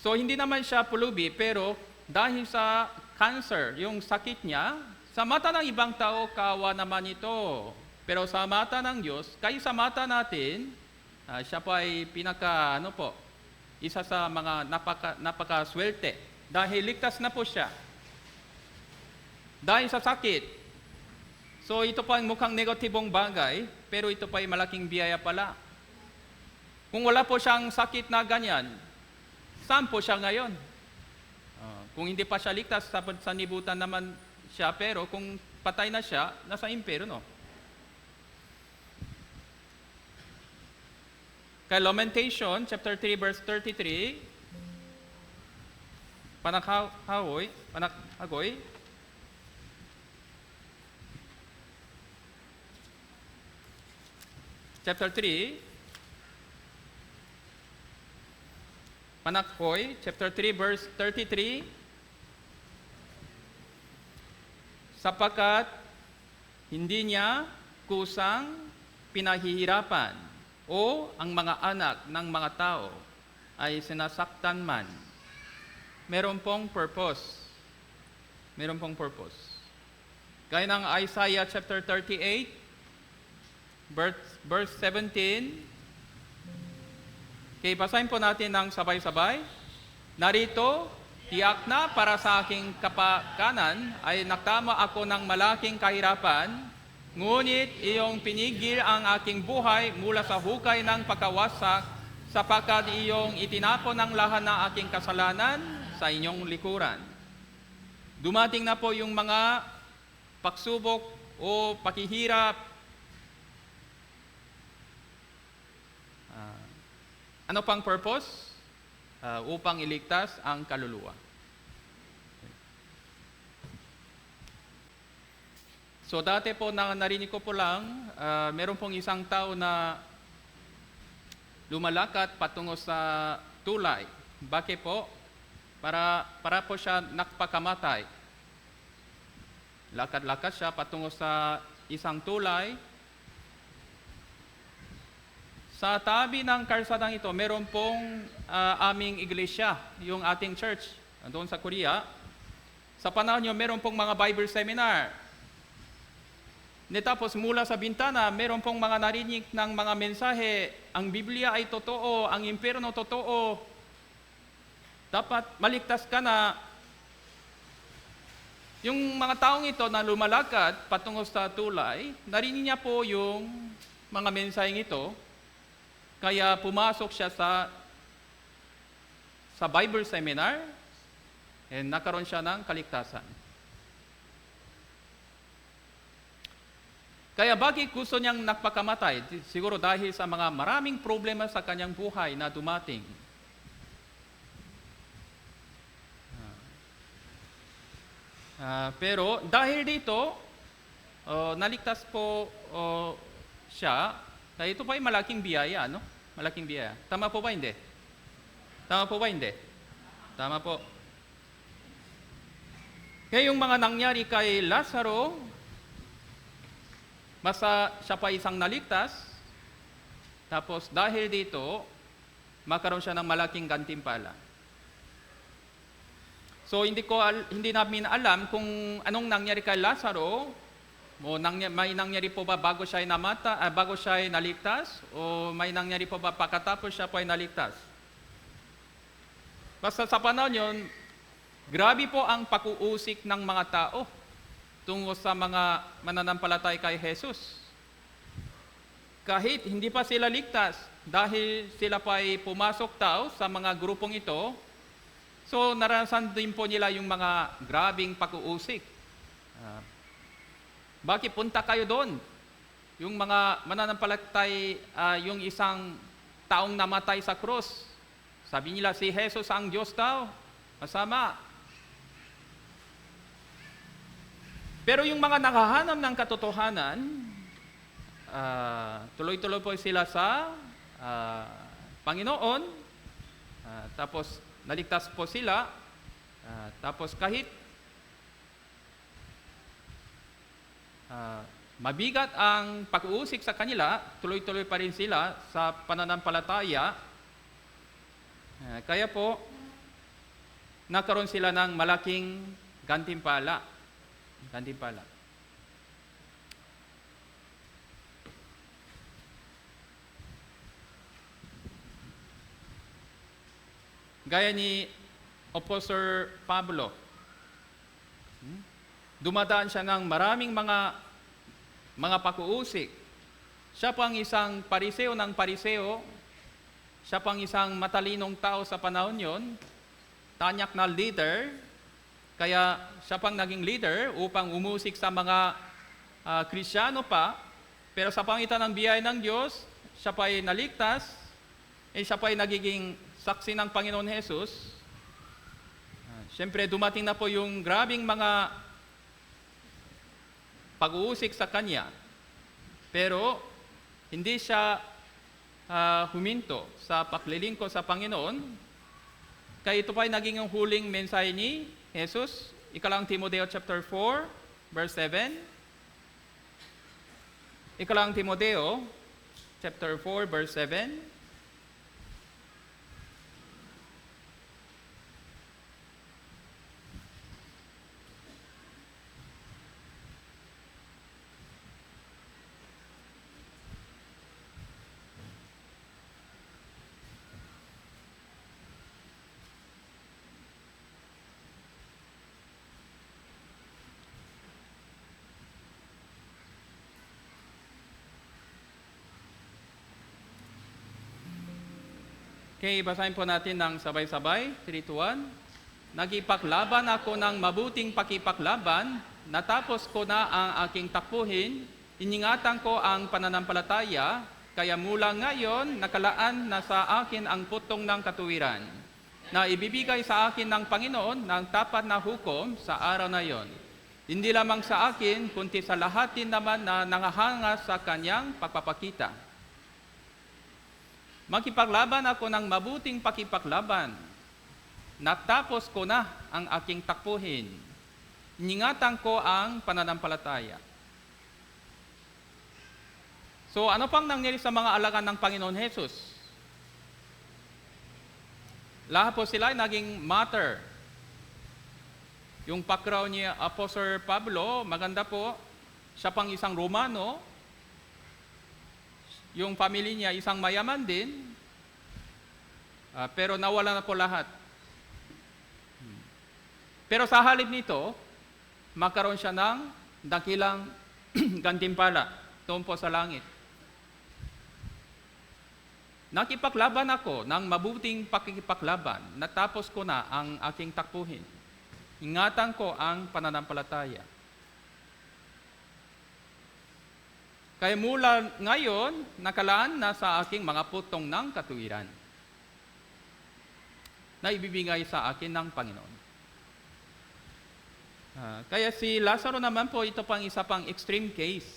So hindi naman siya pulubi, pero dahil sa cancer, yung sakit niya, sa mata ng ibang tao, kawa naman ito. Pero sa mata ng Diyos, kayo sa mata natin, siya po ay isa sa mga napakaswerte. Dahil ligtas na po siya. Dahil sa sakit. So ito po ang mukhang negatibong bagay, pero ito pa ay malaking biyaya pala. Kung wala po siyang sakit na ganyan, saan po siya ngayon? Kung hindi pa siya ligtas, sa nibutan naman siya, pero kung patay na siya, nasa impyerno. Kay Lamentation, chapter 3, verse 33, Panakagoy, chapter 3, Panakhoy, chapter 3, verse 33, sapagkat hindi niya kusang pinahihirapan o ang mga anak ng mga tao ay sinasaktan man. Meron pong purpose. Meron pong purpose. Gaya ng Isaiah chapter 38, verse 17, kaya basahin po natin ng sabay-sabay. Narito, tiyak na para sa aking kapakanan ay naktama ako ng malaking kahirapan, ngunit iyong pinigil ang aking buhay mula sa hukay ng pagkawasak, sapagkat iyong itinapon ang lahat ng aking kasalanan sa inyong likuran. Dumating na po yung mga pagsubok o pakihirap. Ano pang purpose? Upang iligtas ang kaluluwa. So dati po narinig ko po lang, meron pong isang tao na lumalakad patungo sa tulay. Bakit po? Para po siya nakpakamatay. Lakad-lakad siya patungo sa isang tulay. Sa tabi ng kalsadang ito, meron pong aming iglesia, yung ating church, doon sa Korea. Sa panahon nyo, meron pong mga Bible seminar. Tapos mula sa bintana, meron pong mga narinig ng mga mensahe, ang Biblia ay totoo, ang impyerno totoo. Dapat maligtas ka na. Yung mga taong ito na lumalakad patungo sa tulay, narinig niya po yung mga mensaheng ito. Kaya pumasok siya sa Bible seminar and nakaroon siya ng kaligtasan. Kaya bakit gusto niyang nagpakamatay? Siguro dahil sa mga maraming problema sa kanyang buhay na dumating. Pero dahil dito, naligtas po siya. Kaya ito pa ay malaking biyaya, no? Malaking biyaya. Tama po ba hindi? Tama po ba hindi? Tama po. Kaya yung mga nangyari kay Lazaro, basta siya pa isang naligtas, tapos dahil dito, magkaroon siya ng malaking gantimpala. So hindi namin alam kung anong nangyari kay Lazaro, o may nangyari po ba bago siya bago siya naligtas, o may nangyari po ba pagkatapos siya po ay naligtas. Basta sa panahon yun, grabe po ang pag-uusik ng mga tao tungo sa mga mananampalataya kay Jesus. Kahit hindi pa sila ligtas, dahil sila pa ay pumasok daw sa mga grupong ito, so naranasan din po nila yung mga grabing pag-uusik. Bakit punta kayo doon? Yung mga mananampalataya, yung isang taong namatay sa krus, sabi nila si Jesus ang Diyos daw, masama. Pero yung mga nakahanap ng katotohanan, tuloy-tuloy po sila sa Panginoon, tapos naligtas po sila, tapos kahit mabigat ang pag-uusik sa kanila, tuloy-tuloy pa rin sila sa pananampalataya. Kaya po, nagkaroon sila ng malaking gantimpala. Gaya ni Apostle Pablo, dumadaan siya ng maraming mga pag-uusik. Siya po ang isang pariseo ng pariseo, siya po ang isang matalinong tao sa panahon yon, tanyak na leader, kaya siya pang naging leader upang umusik sa mga Kristiyano pa, pero sa pangitan ng biyaya ng Diyos, siya pa ay naligtas, siya pa ay nagiging saksi ng Panginoon Jesus. Siyempre, dumating na po yung grabing mga pag-uusik sa kanya, pero hindi siya huminto sa paglilingkod sa Panginoon. Kaya ito pa ay naging yung huling mensahe ni Jesus. Ikalang Timoteo chapter 4, verse 7. Ikalang Timoteo chapter 4, verse 7. Okay, basahin po natin ng sabay-sabay. 3, 2, 1. Nagipaglaban ako ng mabuting pakipaglaban, natapos ko na ang aking takbuhin, iningatan ko ang pananampalataya, kaya mula ngayon nakalaan na sa akin ang putong ng katuwiran, na ibibigay sa akin ng Panginoon ng tapat na hukom sa araw na yon. Hindi lamang sa akin, kundi sa lahat din naman na nangahanga sa kanyang pagpapakita. Makipaglaban ako ng mabuting pakipaglaban. Natapos ko na ang aking takbuhin. Iningatan ko ang pananampalataya. So ano pang nangyari sa mga alagad ng Panginoon Jesus? Lahat po sila ay naging martyr. Yung background ni Apostle Pablo, maganda po. Siya pang isang Romano. Yung family niya, isang mayaman din, pero nawala na po lahat. Pero sa halip nito, magkaroon siya ng dakilang gantimpala doon po sa langit. Nakipaglaban ako ng mabuting pakikipaglaban, natapos ko na ang aking takbuhin. Ingatan ko ang pananampalataya. Kaya mula ngayon, nakalaan na sa aking mga putong ng katuwiran na ibibigay sa akin ng Panginoon. Kaya si Lazaro naman po, ito pang isa pang extreme case.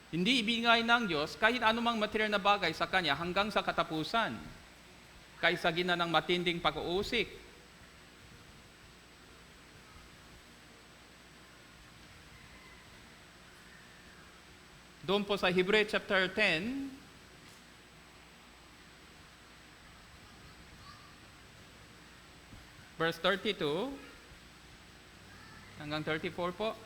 Hindi ibigay ng Diyos kahit anumang material na bagay sa kanya hanggang sa katapusan, kaysa gina ng matinding pag-uusik. doon po sa Hebrew chapter 10, verse 32 hanggang 34 po.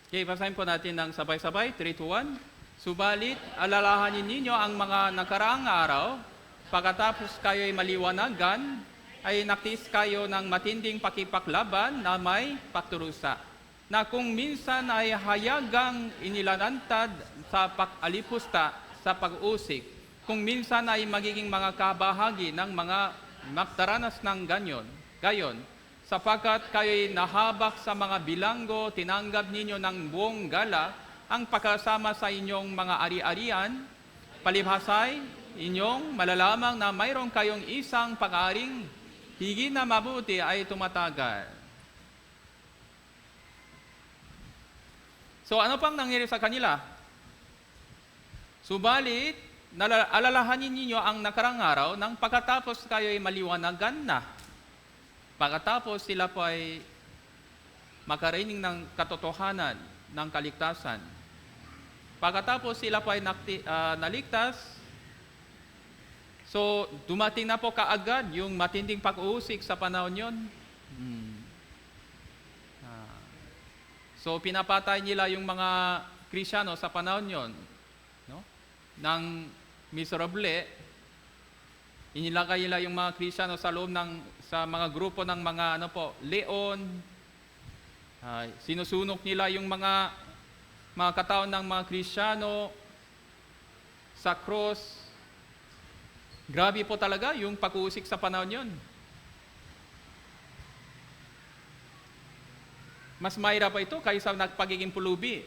Okay, basahin po natin ng sabay-sabay, 3, 2, 1. Subalit, alalahanin ninyo ang mga nakaraang araw, pagkatapos kayo'y maliwanagan, ay naktis kayo ng matinding pakipaklaban na may pagturusa, na kung minsan ay hayagang inilalantad sa pag-alipusta sa pag-usik, kung minsan ay magiging mga kabahagi ng mga magdaranas ng gayon, sapagkat kayo'y nahabak sa mga bilanggo, tinanggap ninyo ng buong galak ang pagkasama sa inyong mga ari-arian, palibhasay inyong malalamang na mayroon kayong isang pag-aring higit na mabuti ay tumatagal. So ano pang nangyari sa kanila? Subalit, alalahanin ninyo ang nakarang araw nang pagkatapos kayo'y maliwanagan na. Pagkatapos sila po ay makarinig ng katotohanan ng kaligtasan. Pagkatapos sila po ay naligtas, so dumating na po kaagad yung matinding pag-uusik sa panahon yon. So pinapatay nila yung mga Kristiyano sa panahon yon, no? Nang miserable, inilagay nila yung mga Kristiyano sa loob sa mga grupo ng mga leon. Sinusunog nila yung mga katawan ng mga Kristiyano sa cross. Grabe po talaga yung pag-uusik sa panahon yon. Mas mahirap pa ito kaysa nagpagiging pulubi.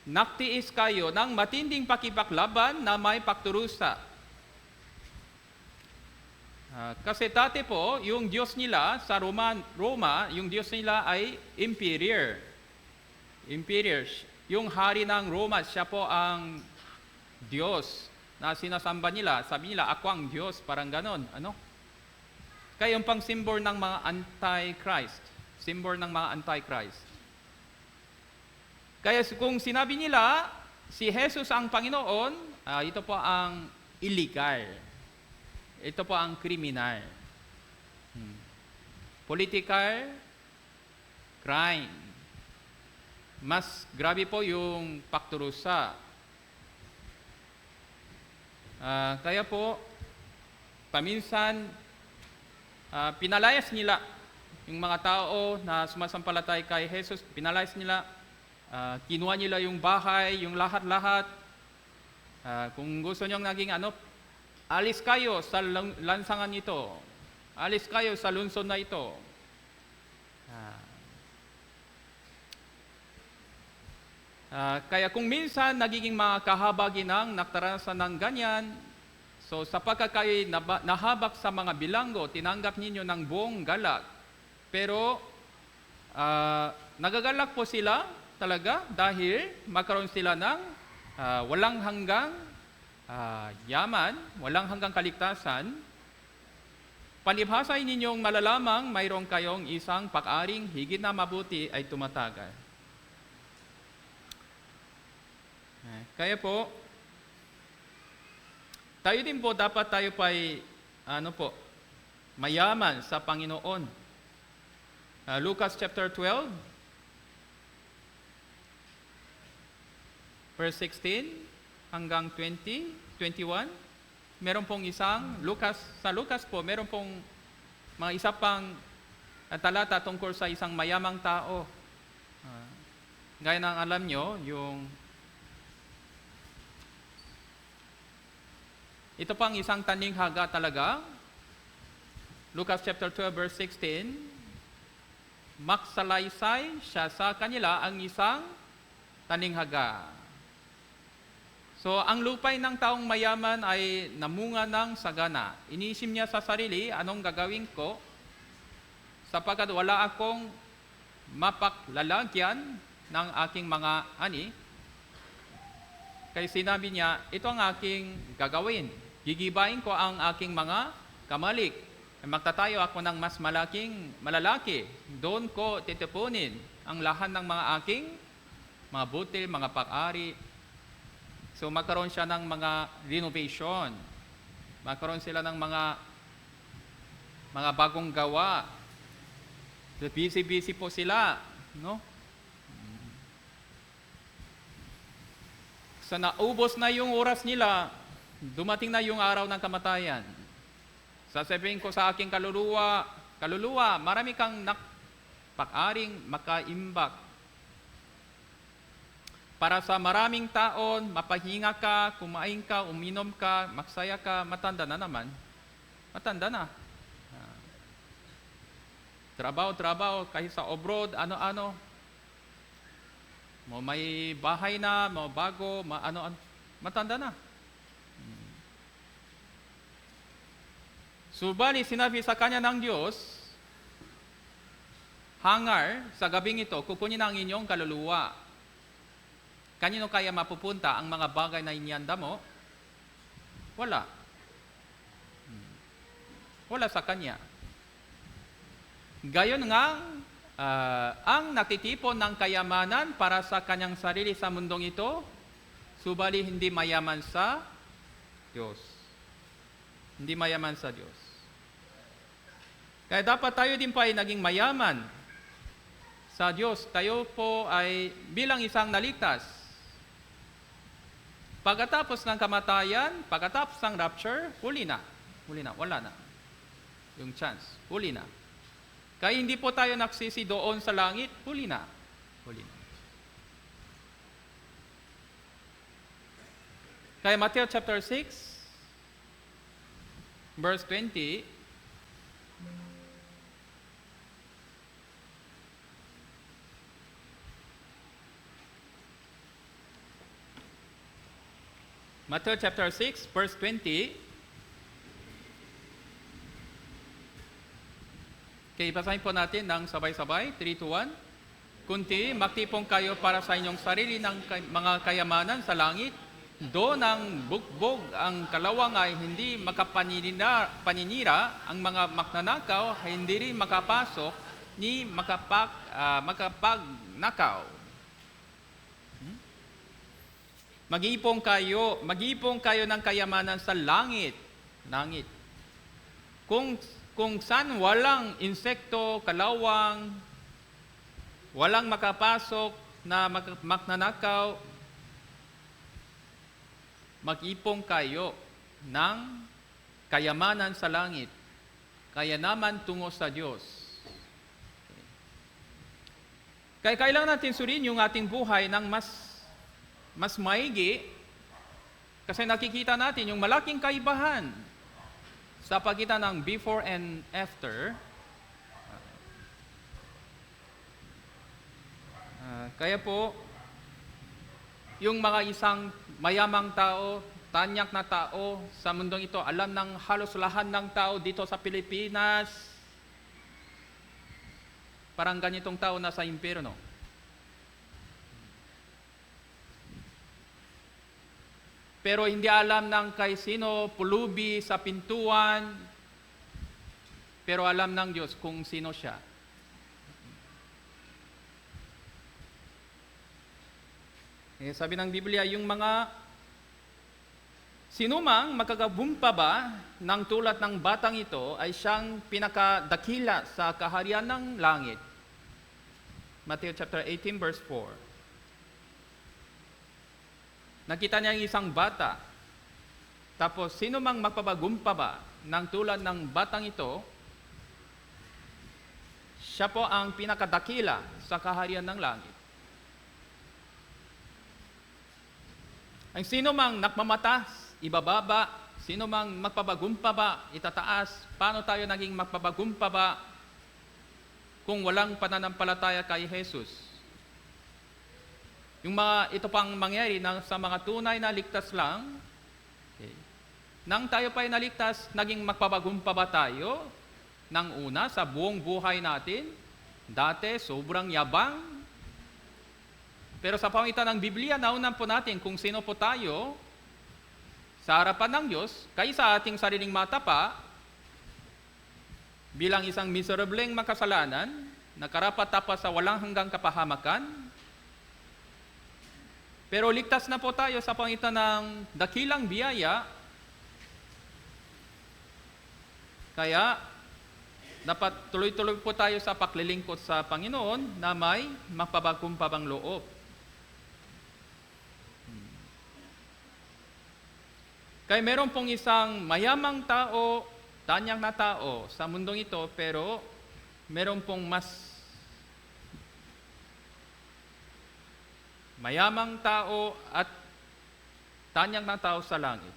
Naktiis kayo ng matinding pakipaklaban na may pagturusa. Kasi dati po, yung Diyos nila sa Roma, yung Diyos nila ay Imperior. Yung hari ng Roma, siya po ang Diyos na sinasamba nila. Sabi nila, ako ang Diyos, parang ganon. Ano? Kaya yung pang symbol ng mga anti-Christ. Symbol ng mga anti-Christ. Kaya kung sinabi nila, si Jesus ang Panginoon, ito po ang illegal. Ito po ang kriminal. Political crime. Mas grabe po yung pagturusa. Kaya po, paminsan, pinalayas nila yung mga tao na sumasampalatay kay Jesus. Pinalayas nila, kinuha nila yung bahay, yung lahat-lahat. Kung gusto nyo naging alis kayo sa lansangan ito. Alis kayo sa lungsod na ito. Kaya kung minsan nagiging mga kahabagi ng naktarasan ng ganyan, so sapagkat kayo nahabak sa mga bilanggo, tinanggap ninyo ng buong galak. Pero nagagalak po sila talaga dahil magkaroon sila ng walang hanggang yaman, walang hanggang kaligtasan. Palibhasay ninyong malalamang mayroon kayong isang pag-aring higit na mabuti ay tumatagal. Kaya po, tayo din po dapat tayo pa'y mayaman sa Panginoon. Lucas chapter 12, verse 16 hanggang 20, 21, meron pong sa Lucas po, meron pong mga isa pang talata tungkol sa isang mayamang tao. Gaya ng alam nyo, ito pang isang taning-haga talaga. Lucas chapter 12 verse 16, magsalaysay siya sa kanila ang isang taning-haga. So, ang lupay ng taong mayaman ay namunga ng sagana. Iniisip niya sa sarili, anong gagawin ko? Sapagkat wala akong mapaklalagyan ng aking mga ani. Kaya sinabi niya, ito ang aking gagawin. Gigibain ko ang aking mga kamalik. Magtatayo ako ng mas malalaki. Doon ko titipunin ang lahat ng mga aking mga butil, mga pag-ari. So magkaroon siya ng mga renovation. Magkaroon sila ng mga bagong gawa. Busy-busy po sila, no? So naubos na yung oras nila, dumating na yung araw ng kamatayan. Sasabihin ko sa aking kaluluwa, marami kang pag-aring makaimbak. Para sa maraming taon, mapahinga ka, kumain ka, uminom ka, magsaya ka, matanda na naman. Matanda na. Trabaho, kahit sa abroad, ano-ano. May bahay na, bago, matanda na. Subalit sinabi sa kanya ng Diyos, hangar, sa gabing ito, kukunin ang inyong kaluluwa. Kanino kaya mapupunta ang mga bagay na inyanda mo? Wala. Wala sa kanya. Gayon nga, ang natitipon ng kayamanan para sa kanyang sarili sa mundong ito, subalit hindi mayaman sa Diyos. Hindi mayaman sa Diyos. Kaya dapat tayo din pa ay naging mayaman sa Diyos. Tayo po ay bilang isang naligtas. Pagkatapos ng kamatayan, pagkatapos ng rapture, huli na, wala na. Yung chance, huli na. Kaya hindi po tayo nagsisi doon sa langit, huli na. Kaya Matthew chapter 6, verse 20, Matthew chapter 6, verse 20. Okay, basahin po natin ng sabay-sabay. 3, 2, 1. Kunti, magtipon kayo para sa inyong sarili ng mga kayamanan sa langit. Doon ang bugbog, ang kalawang ay hindi makapaninira, ang mga magnanakaw ay hindi rin makapasok, ni makapagnakaw. Mag-iipon kayo ng kayamanan sa langit. Kung saan walang insekto, kalawang, walang makapasok na magnanakaw, mag-ipon kayo ng kayamanan sa langit. Kaya naman tungo sa Diyos. Kaya kailangan natin suriin yung ating buhay ng mas maigi, kasi nakikita natin yung malaking kaibahan sa pagitan ng before and after. Kaya po, yung mga isang mayamang tao, tanyak na tao sa mundong ito, alam ng halos lahat ng tao dito sa Pilipinas, parang ganitong tao na sa impyerno. Pero hindi alam ng kay sino pulubi sa pintuan, pero alam ng Diyos kung sino siya. Sabi ng Biblia, yung mga sinumang magkakabumpaba ng tulad ng batang ito ay siyang pinakadakila sa kaharian ng langit. Matthew chapter 18 verse 4. Nakita niya yung isang bata. Tapos, sino mang magpapagumpaba ng tulad ng batang ito, siya po ang pinakadakila sa kaharian ng langit. Ang sino mang nakmamatas, ibababa. Sino mang magpabagumpaba, itataas. Paano tayo naging magpabagumpaba kung walang pananampalataya kay Jesus? Ito pang mangyari sa mga tunay na ligtas lang. Okay. Nang tayo pa'y naligtas, naging magpabagumpaba tayo ng una sa buong buhay natin. Dati, sobrang yabang. Pero sa pamitan ng Biblia, naunan po natin kung sino po tayo sa harapan ng Diyos, kaysa ating sariling mata pa, bilang isang miserableng makasalanan, nakarapat-dapat sa walang hanggang kapahamakan. Pero ligtas na po tayo sa pamitan ng dakilang biyaya. Kaya, dapat tuloy-tuloy po tayo sa paglilingkod sa Panginoon na may magpabagumpabang loob. Kaya meron pong isang mayamang tao, tanyag na tao sa mundong ito, pero meron pong mas mayamang tao at tanyag na tao sa langit.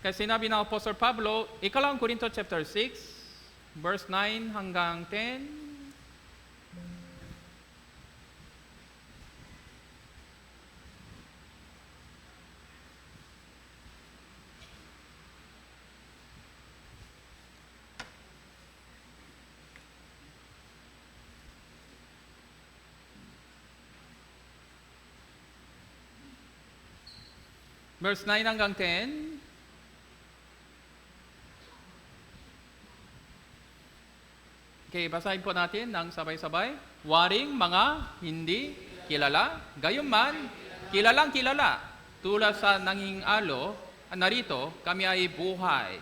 Kaya sinabi ng Apostle Pablo, Ikalawang Korinto chapter 6, verse 9 hanggang 10, verse 9 hanggang 10. Okay, basahin po natin ng sabay-sabay. Waring mga hindi kilala, gayunman, kilalang kilala. Tulad sa nangingalo, narito kami ay buhay.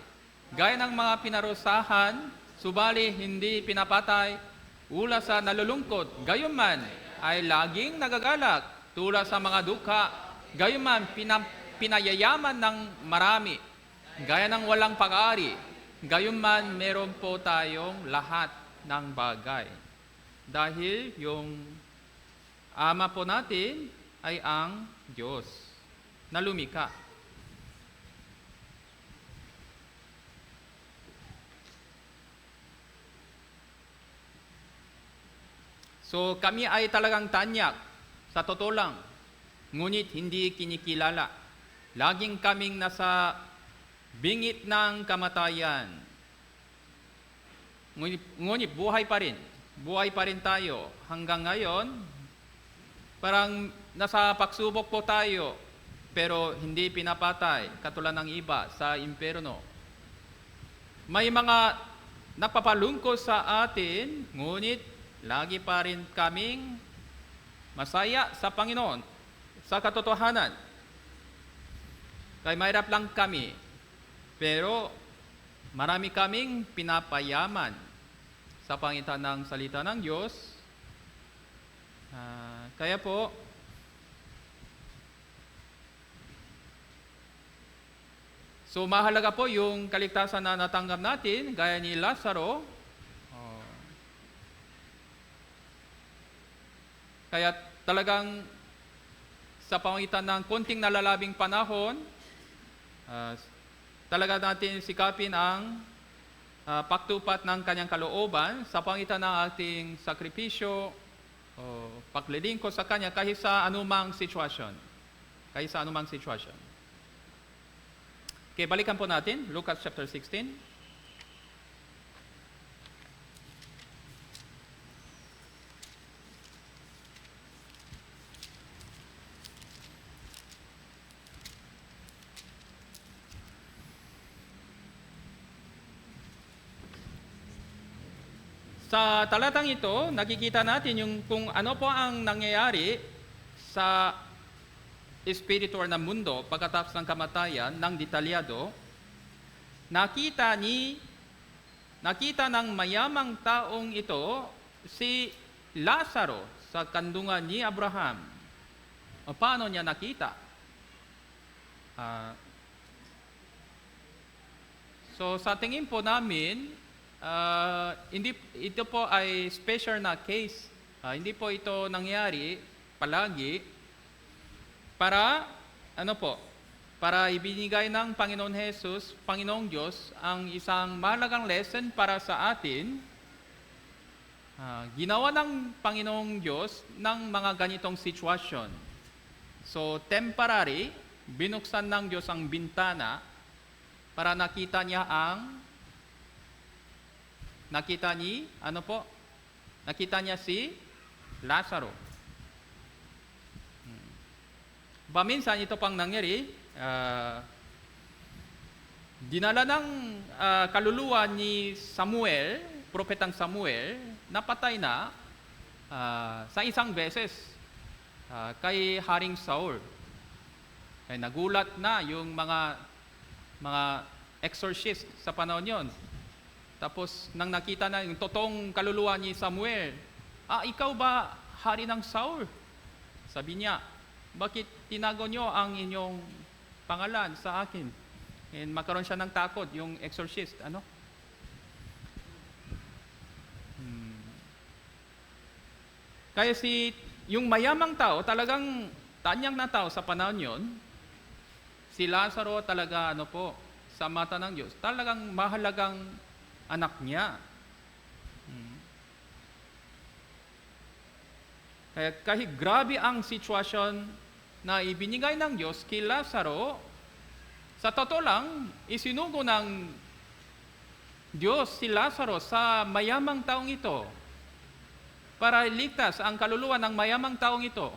Gaya ng mga pinarusahan, subali hindi pinapatay. Ula sa nalulungkot, gayunman ay laging nagagalak. Tulad sa mga duka, gayunman pinayayaman ng marami, gaya ng walang pag-aari, gayunman meron po tayong lahat ng bagay. Dahil yung Ama po natin ay ang Diyos na lumikha. So kami ay talagang tanyak, sa totoo lang, ngunit hindi kinikilala. Laging kaming nasa bingit ng kamatayan. Ngunit buhay pa rin. Buhay pa rin tayo. Hanggang ngayon, parang nasa pagsubok po tayo, pero hindi pinapatay, katulad ng iba sa impyerno. May mga napapalungkot sa atin, ngunit lagi pa rin kaming masaya sa Panginoon, sa katotohanan. Kaya mahirap lang kami, pero marami kaming pinapayaman sa pangitan ng salita ng Diyos. Kaya po, so mahalaga po yung kaligtasan na natanggap natin, gaya ni Lazaro. Kaya talagang sa pangitan ng konting nalalabing panahon, talaga natin sikapin ang pagtupat ng kanyang kalooban sa pangitan ng ating sakripisyo o paglilingkod sa kanya kahit sa anumang sitwasyon. Kahit sa anumang sitwasyon. Okay, balikan po natin, Lucas chapter 16. Sa talatang ito, nakikita natin yung kung ano po ang nangyayari sa espiritual na mundo pagkatapos ng kamatayan ng detalyado. Nakita ng mayamang taong ito si Lazaro sa kandungan ni Abraham. O paano niya nakita? So sa tingin po namin, hindi ito po ay special na case. Hindi po ito nangyari palagi. para, para ibinigay ng Panginoon Jesus, Panginoong Diyos, ang isang mahalagang lesson para sa atin. Ginawa ng Panginoong Diyos ng mga ganitong sitwasyon. So, temporary, binuksan ng Diyos ang bintana para nakita niya si Lazaro. Paminsan ito pang nangyari, dinala ng kaluluwa ni Samuel, propetang Samuel, napatay na sa isang beses kay Haring Saul. Kaya nagulat na yung mga exorcist sa panahon yon. Tapos nang nakita na yung totoong kaluluwa ni Samuel, ikaw ba hari ng Saul? Sabi niya, bakit tinago nyo ang inyong pangalan sa akin? And magkaroon siya ng takot, yung exorcist, Kaya yung mayamang tao, talagang tanyag na tao sa panahon yon, si Lazaro talaga, sa mata ng Diyos, talagang mahalagang anak niya. Kaya kahit grabe ang sitwasyon na ibinigay ng Diyos kay Lazaro, sa totoo lang, isinugo ng Diyos si Lazaro sa mayamang taong ito para iligtas ang kaluluwa ng mayamang taong ito.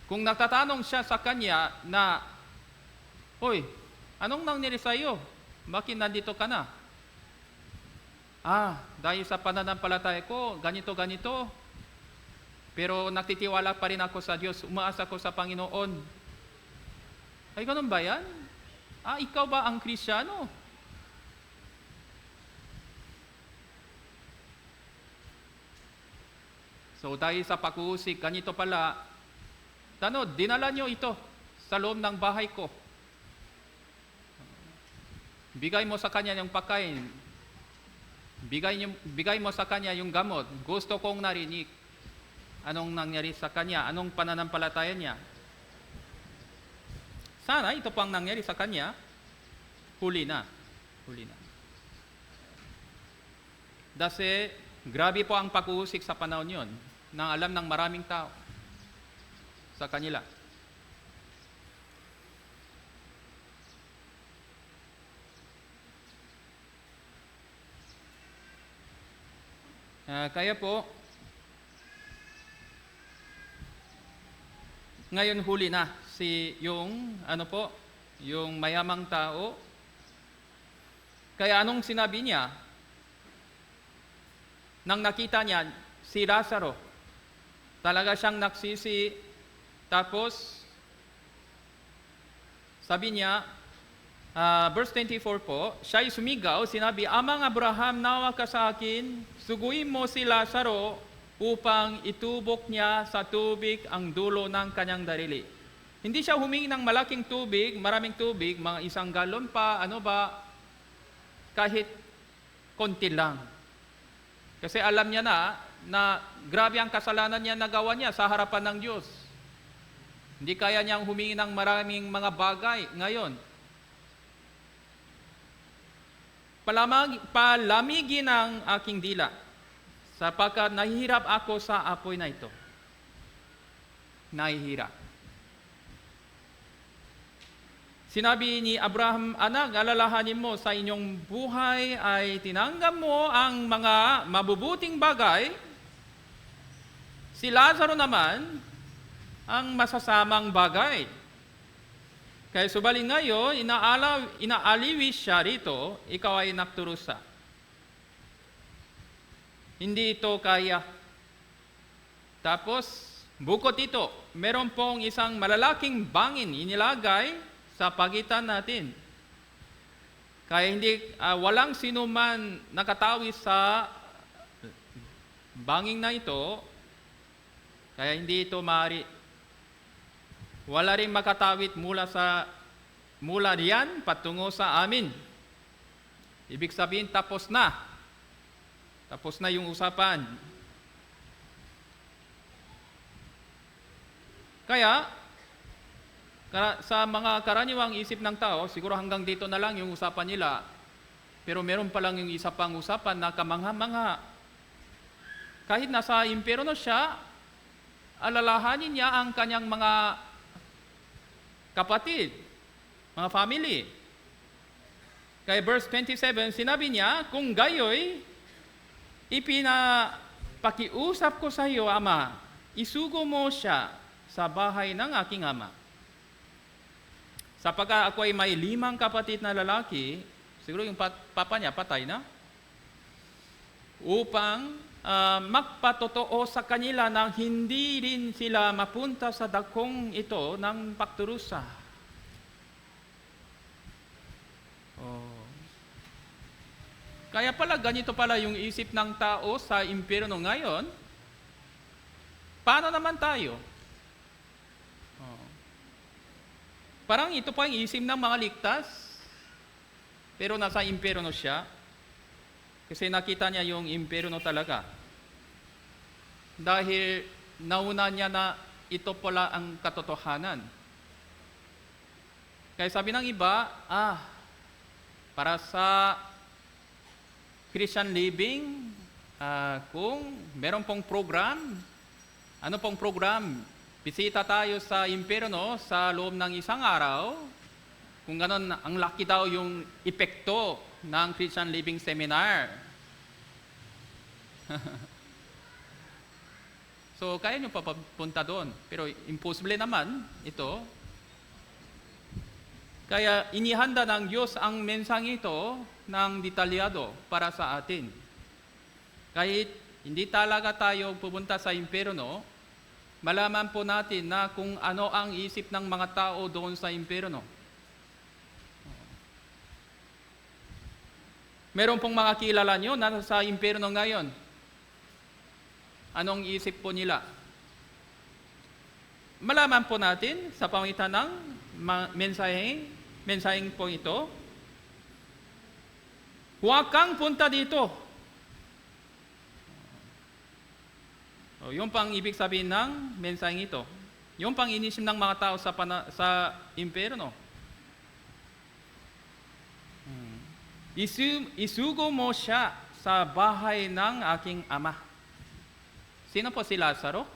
Kung natatanong siya sa kanya na, "Hoy, anong nangyari sa iyo? Bakit nandito ka na?" Dahil sa pananampalataya ko, ganito. Pero nagtitiwala pa rin ako sa Diyos, umaasa ko sa Panginoon. Ay, ganun ba yan? Ikaw ba ang Kristiyano? So dahil sa pag-uusig, ganito pala, dinala nyo ito sa loob ng bahay ko. Bigay mo sa kanya yung pagkain. Bigay mo sa kanya yung gamot. Gusto kong narinig anong nangyari sa kanya, anong pananampalataya niya. Sana ito pang nangyari sa kanya, huli na. Kasi grabe po ang pag-uusig sa panahon yon, nang alam ng maraming tao sa kanila. Kaya po, ngayon huli na yung mayamang tao. Kaya anong sinabi niya? Nang nakita niya si Lazaro, talaga siyang nagsisi. Tapos, sabi niya, verse 24 po, siya'y sumigaw, sinabi, "Amang Abraham, nawa ka sa akin, suguin mo si Lazaro upang itubok niya sa tubig ang dulo ng kanyang darili." Hindi siya humingi ng malaking tubig, maraming tubig, mga 1 galon pa, kahit konti lang. Kasi alam niya na grabe ang kasalanan niya nagawa niya sa harapan ng Diyos. Hindi kaya niyang humingi ng maraming mga bagay ngayon. Palamigin ang aking dila, sapagkat nahihirap ako sa apoy na ito. Nahihirap. Sinabi ni Abraham, "Anak, alalahanin mo sa inyong buhay ay tinanggap mo ang mga mabubuting bagay. Si Lazaro naman, ang masasamang bagay. Kaya subaling ngayon, inaaliwis siya rito, ikaw ay nagturusa. Hindi ito kaya." Tapos, bukod ito, meron pong isang malalaking bangin inilagay sa pagitan natin. Kaya walang sino man nakatawi sa banging na ito, kaya hindi ito maaari. Wala rin makatawid mula riyan patungo sa amin. Ibig sabihin, tapos na. Tapos na yung usapan. Kaya, sa mga karaniwang isip ng tao, siguro hanggang dito na lang yung usapan nila, pero meron pa lang yung isa pang usapan na kamangha-mangha. Kahit nasa impyerno siya, alalahanin niya ang kanyang mga kapatid, mga family. Kaya verse 27, sinabi niya, kung gayoy, ipinapakiusap ko sa iyo, Ama, isugo mo siya sa bahay ng aking ama. Sapagkat ako ay may 5 kapatid na lalaki, siguro yung papa niya patay na, upang magpatotoo sa kanila na hindi rin sila mapunta sa dakong ito ng pagdurusa. Kaya pala ganito pala yung isip ng tao sa impyerno ngayon. Paano naman tayo? Parang ito pa yung isip ng mga ligtas, pero nasa impyerno siya. Kasi nakita niya yung impyerno talaga. Dahil nauna niya na ito pala ang katotohanan. Kaya sabi ng iba, para sa Christian living, kung meron pong program, ano pong program? Bisita tayo sa impyerno sa loob ng isang araw. Kung ganon, ang laki daw yung epekto ng Christian Living Seminar. So, kaya nyo papunta doon. Pero imposible naman ito. Kaya inihanda ng Diyos ang mensang ito ng detalyado para sa atin. Kahit hindi talaga tayo pupunta sa impyerno, malaman po natin na kung ano ang isip ng mga tao doon sa impyerno. Meron pong mga kilala nyo na sa impyerno ngayon. Anong isip po nila? Malaman po natin sa pamagitan ng mensaheng po ito. Huwag kang punta dito. Yung pang ibig sabihin ng mensaheng ito. Yung pang inisip ng mga tao sa impyerno. Isugo mo siya sa bahay ng aking ama. Sino po si Lazaro?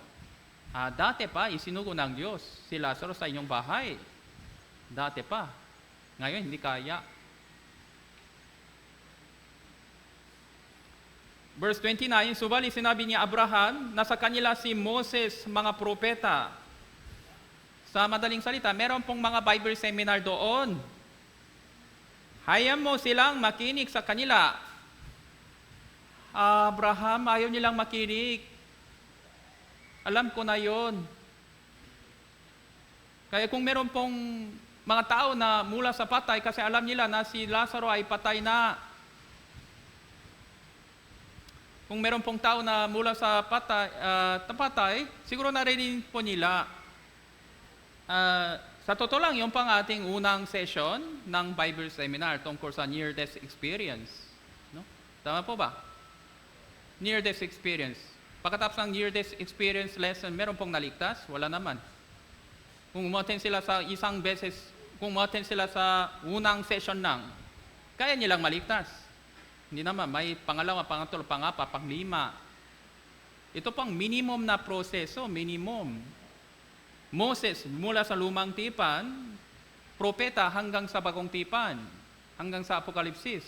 Dati pa, isinugo ng Diyos si Lazaro sa inyong bahay. Dati pa. Ngayon, hindi kaya. Verse 29, subali sinabi niya Abraham, nasa kanila si Moses, mga propeta. Sa madaling salita, meron pong mga Bible seminar doon. Hayaan mo silang makinig sa kanila. Abraham, ayaw nilang makinig. Alam ko na yon. Kaya kung meron pong mga tao na mula sa patay, kasi alam nila na si Lazaro ay patay na. Kung meron pong tao na mula sa patay, siguro narinig po nila. Sa totoo lang, yung pang ating unang session ng Bible Seminar tungkol sa near-death experience. No? Tama po ba? Near-death experience. Pagkatapos ng near-death experience lesson, meron pong naligtas? Wala naman. Kung umattend sila sa isang beses, kung umattend sila sa unang session lang, kaya nilang maligtas. Hindi naman, may pangalawa, pangatlo, pangapa, panglima. Ito pang minimum na proseso, minimum. Moses, mula sa lumang tipan, propeta hanggang sa bagong tipan, hanggang sa Apokalipsis.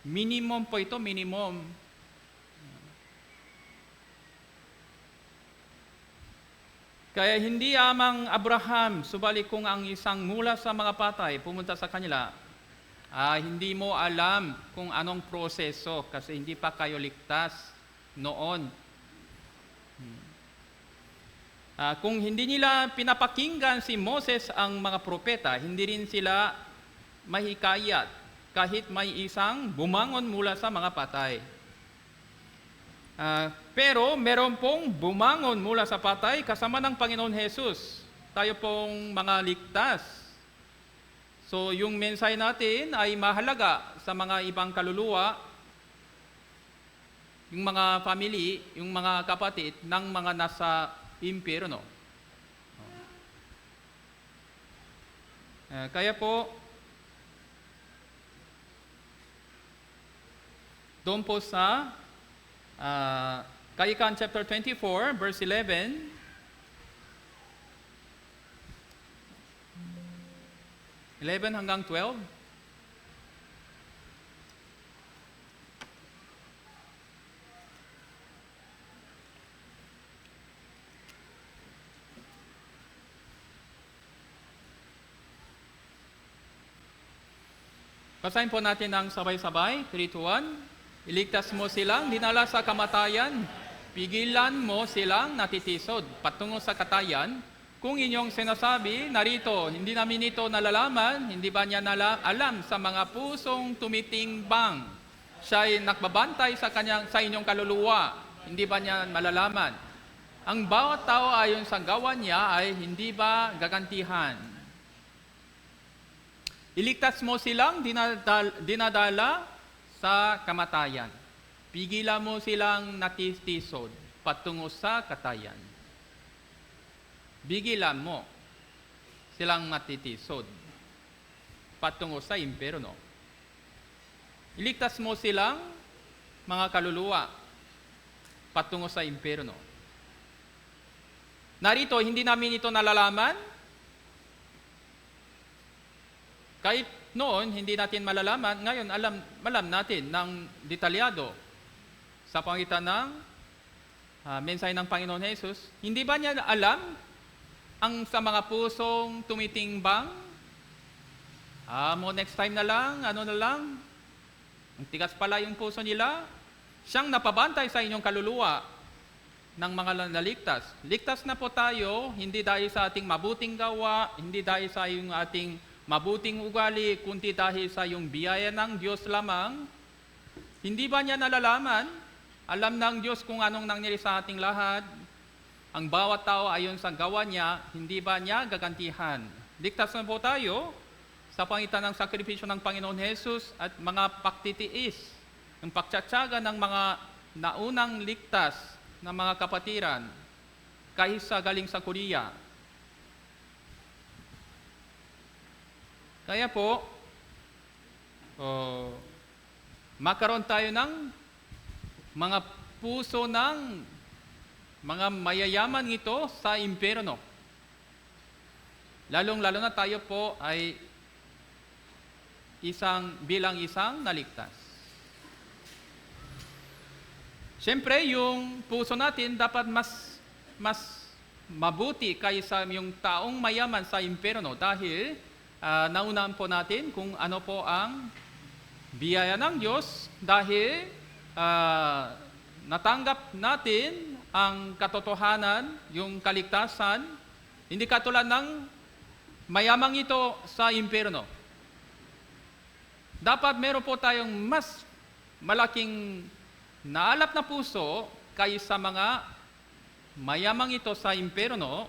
Minimum po ito, minimum. Kaya hindi amang Abraham, subali kung ang isang mula sa mga patay pumunta sa kanila, hindi mo alam kung anong proseso kasi hindi pa kayo ligtas noon. Kung hindi nila pinapakinggan si Moses ang mga propeta, hindi rin sila mahikayat kahit may isang bumangon mula sa mga patay. Pero meron pong bumangon mula sa patay kasama ng Panginoon Jesus. Tayo pong mga ligtas. So yung mensahe natin ay mahalaga sa mga ibang kaluluwa, yung mga family, yung mga kapatid ng mga nasa impyerno. Kaya po, doon po sa Kawikaan chapter 24, verse 11, hanggang 12. Basahin po natin ng sabay-sabay, 3 to 1. Iligtas mo silang dinala sa kamatayan, pigilan mo silang natitisod patungo sa katayan. Kung inyong sinasabi, narito, hindi namin ito nalalaman, hindi ba niya alam sa mga pusong tumitingbang? Siya'y nakbabantay sa inyong kaluluwa, hindi ba niya malalaman? Ang bawat tao ayon sa gawa niya ay hindi ba gagantihan? Iligtas mo silang dinadala sa kamatayan. Pigilan mo silang natitisod patungo sa katayan. Bigilan mo silang natitisod patungo sa impyerno. Iligtas mo silang mga kaluluwa patungo sa impyerno. Narito, hindi namin ito nalalaman. Kahit noon, hindi natin malalaman, ngayon alam natin ng detalyado sa pangitan ng mensahe ng Panginoon Jesus. Hindi ba niya alam ang sa mga pusong tumitingbang? Next time na lang, ang tigas pala yung puso nila. Siyang napabantay sa inyong kaluluwa ng mga naligtas. Ligtas na po tayo, hindi dahil sa ating mabuting gawa, hindi dahil sa yung ating mabuting ugali, kundi dahil sa yung biyaya ng Diyos lamang. Hindi ba niya nalalaman? Alam ng Diyos kung anong nangyari sa ating lahat. Ang bawat tao ayon sa gawa niya, hindi ba niya gagantihan? Ligtas na po tayo sa pangitan ng sakripisyo ng Panginoon Jesus at mga paktitiis, ang pagtsatsaga ng mga naunang ligtas ng mga kapatiran, kahit sa galing sa Korea. Kaya po, makaroon tayo ng mga puso ng mga mayayaman ito sa impyerno. Lalong-lalo na tayo po ay bilang isang naligtas. Siyempre, yung puso natin dapat mas mabuti kaysa yung taong mayaman sa impyerno dahil naunahan po natin kung ano po ang biyaya ng Diyos dahil natanggap natin ang katotohanan, yung kaligtasan, hindi katulad ng mayamang ito sa impyerno. Dapat meron po tayong mas malaking naalap na puso kaysa mga mayamang ito sa impyerno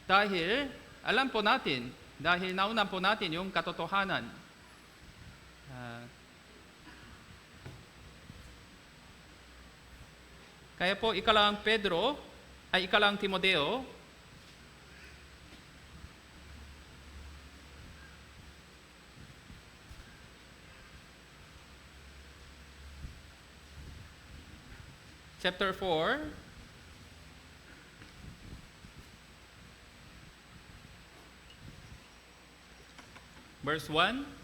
dahil alam po natin, dahil naunan po natin yung katotohanan. Kaya po, ikalang Timoteo, chapter 4, verse 1.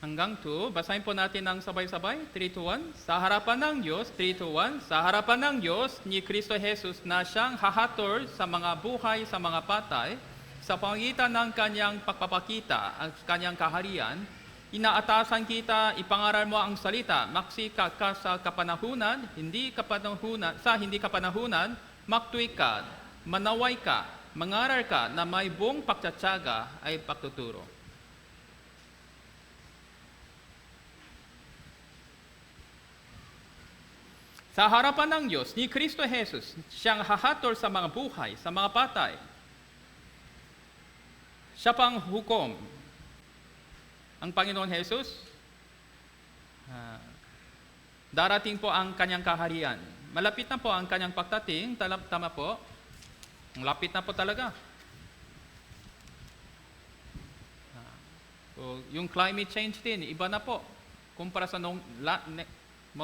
Hanggang 2, basahin po natin ng sabay-sabay, 3 to 1. Sa harapan ng Diyos, 3 to 1, sa harapan ng Diyos ni Kristo Jesus na siyang hahatol sa mga buhay sa mga patay, sa pangitan ng kanyang pagpapakita at kanyang kaharian, inaatasan kita, ipangaral mo ang salita, maksika ka sa kapanahunan, hindi kapanahunan, maktuwi ka, manaway ka, mangaral ka na may buong pagtsatsaga ay pagtuturo. Sa harapan ng Diyos ni Kristo Jesus, siyang hahatol sa mga buhay, sa mga patay. Siya pang hukom. Ang Panginoon Jesus, Darating po ang kanyang kaharian. Malapit na po ang kanyang pagdating, tama po. Ang lapit na po talaga. So, yung climate change din, iba na po. Kumpara sa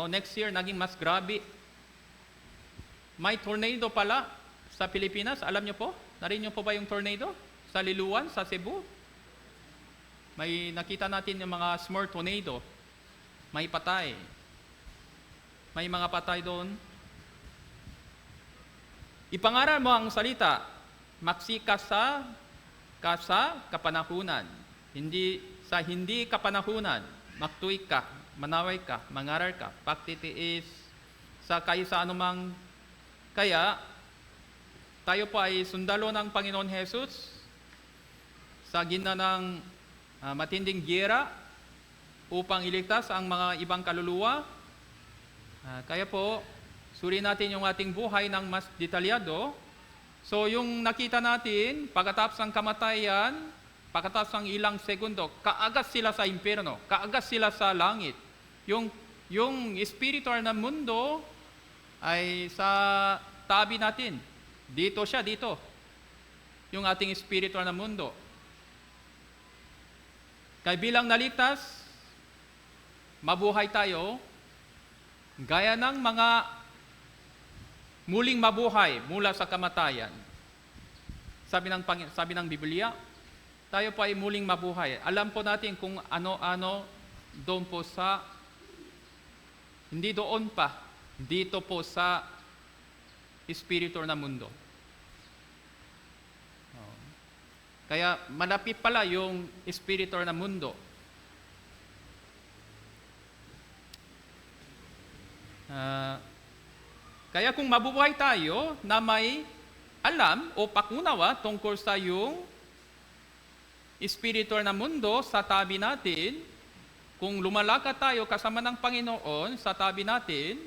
next year, naging mas grabe. May tornado pala sa Pilipinas, alam niyo po? Narinig niyo po ba yung tornado? Sa Liluan, sa Cebu? May nakita natin yung mga small tornado. May patay. May mga patay doon. Ipangaral mo ang salita, magsika sa kapanahunan. Hindi kapanahunan, magtuwid ka, manaway ka, mangaral ka, pagtitiis, sa kayo sa anumang. Kaya, tayo po ay sundalo ng Panginoon Jesus sa gitna ng matinding giyera upang iligtas ang mga ibang kaluluwa. Kaya po, suriin natin yung ating buhay ng mas detalyado. So, yung nakita natin, pagkatapos ng kamatayan, pagkatapos ng ilang segundo, kaagad sila sa impyerno, kaagad sila sa langit. Yung espiritual na mundo ay sa tabi natin. Dito siya, dito. Yung ating spiritual na mundo. Kaya bilang naligtas, mabuhay tayo, gaya ng mga muling mabuhay mula sa kamatayan. Sabi ng Biblia, tayo po ay muling mabuhay. Alam po natin kung ano-ano doon po sa, hindi doon pa, dito po sa spiritual na mundo. Kaya malapit pala yung spiritual na mundo. Kaya kung mabubuhay tayo na may alam o pakunawa tungkol sa yung spiritual na mundo sa tabi natin, kung lumalakad tayo kasama ng Panginoon sa tabi natin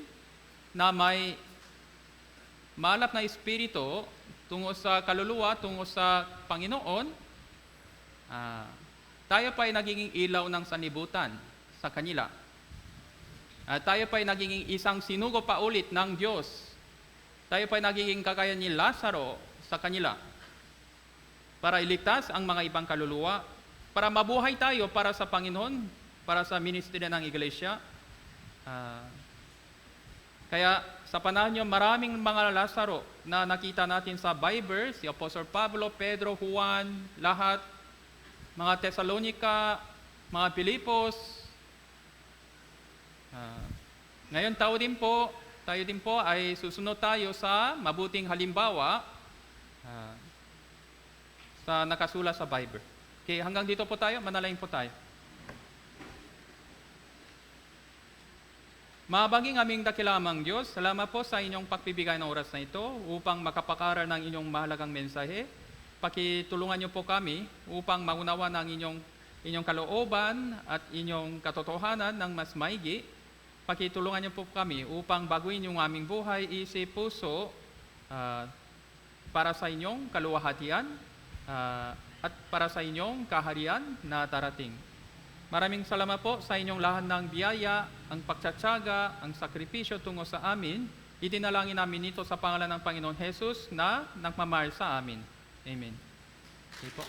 na may malap na espiritu tungo sa kaluluwa, tungo sa Panginoon, tayo pa ay nagiging ilaw ng sanlibutan sa kanila. Tayo pa ay nagiging isang sinugo pa ulit ng Diyos. Tayo pa ay nagiging kagaya ni Lazaro sa kanila para iligtas ang mga ibang kaluluwa, para mabuhay tayo para sa Panginoon, para sa ministry ng Iglesia. Kaya sa panahon nyo, maraming mga Lazaro na nakita natin sa Bible, si Apostle Pablo, Pedro, Juan, lahat, mga Thessalonica, mga Pilipos. Ngayon tayo din po ay susunod tayo sa mabuting halimbawa sa nakasulat sa Bible. Okay, hanggang dito po tayo, manalangin po tayo. Mabanging aming dakilamang Diyos, salamat po sa inyong pagbibigay ng oras na ito upang makapakaral ng inyong mahalagang mensahe. Pakitulungan niyo po kami upang maunawa ng inyong kalooban at inyong katotohanan ng mas maigi. Pakitulungan niyo po kami upang baguhin yung aming buhay, isip, puso para sa inyong kaluwalhatian at para sa inyong kaharian na darating. Maraming salamat po sa inyong lahat ng biyaya, ang pagtsatsaga, ang sakripisyo tungo sa amin. Idinalangin namin ito sa pangalan ng Panginoon Jesus na nagmamahal sa amin. Amen. Okay po.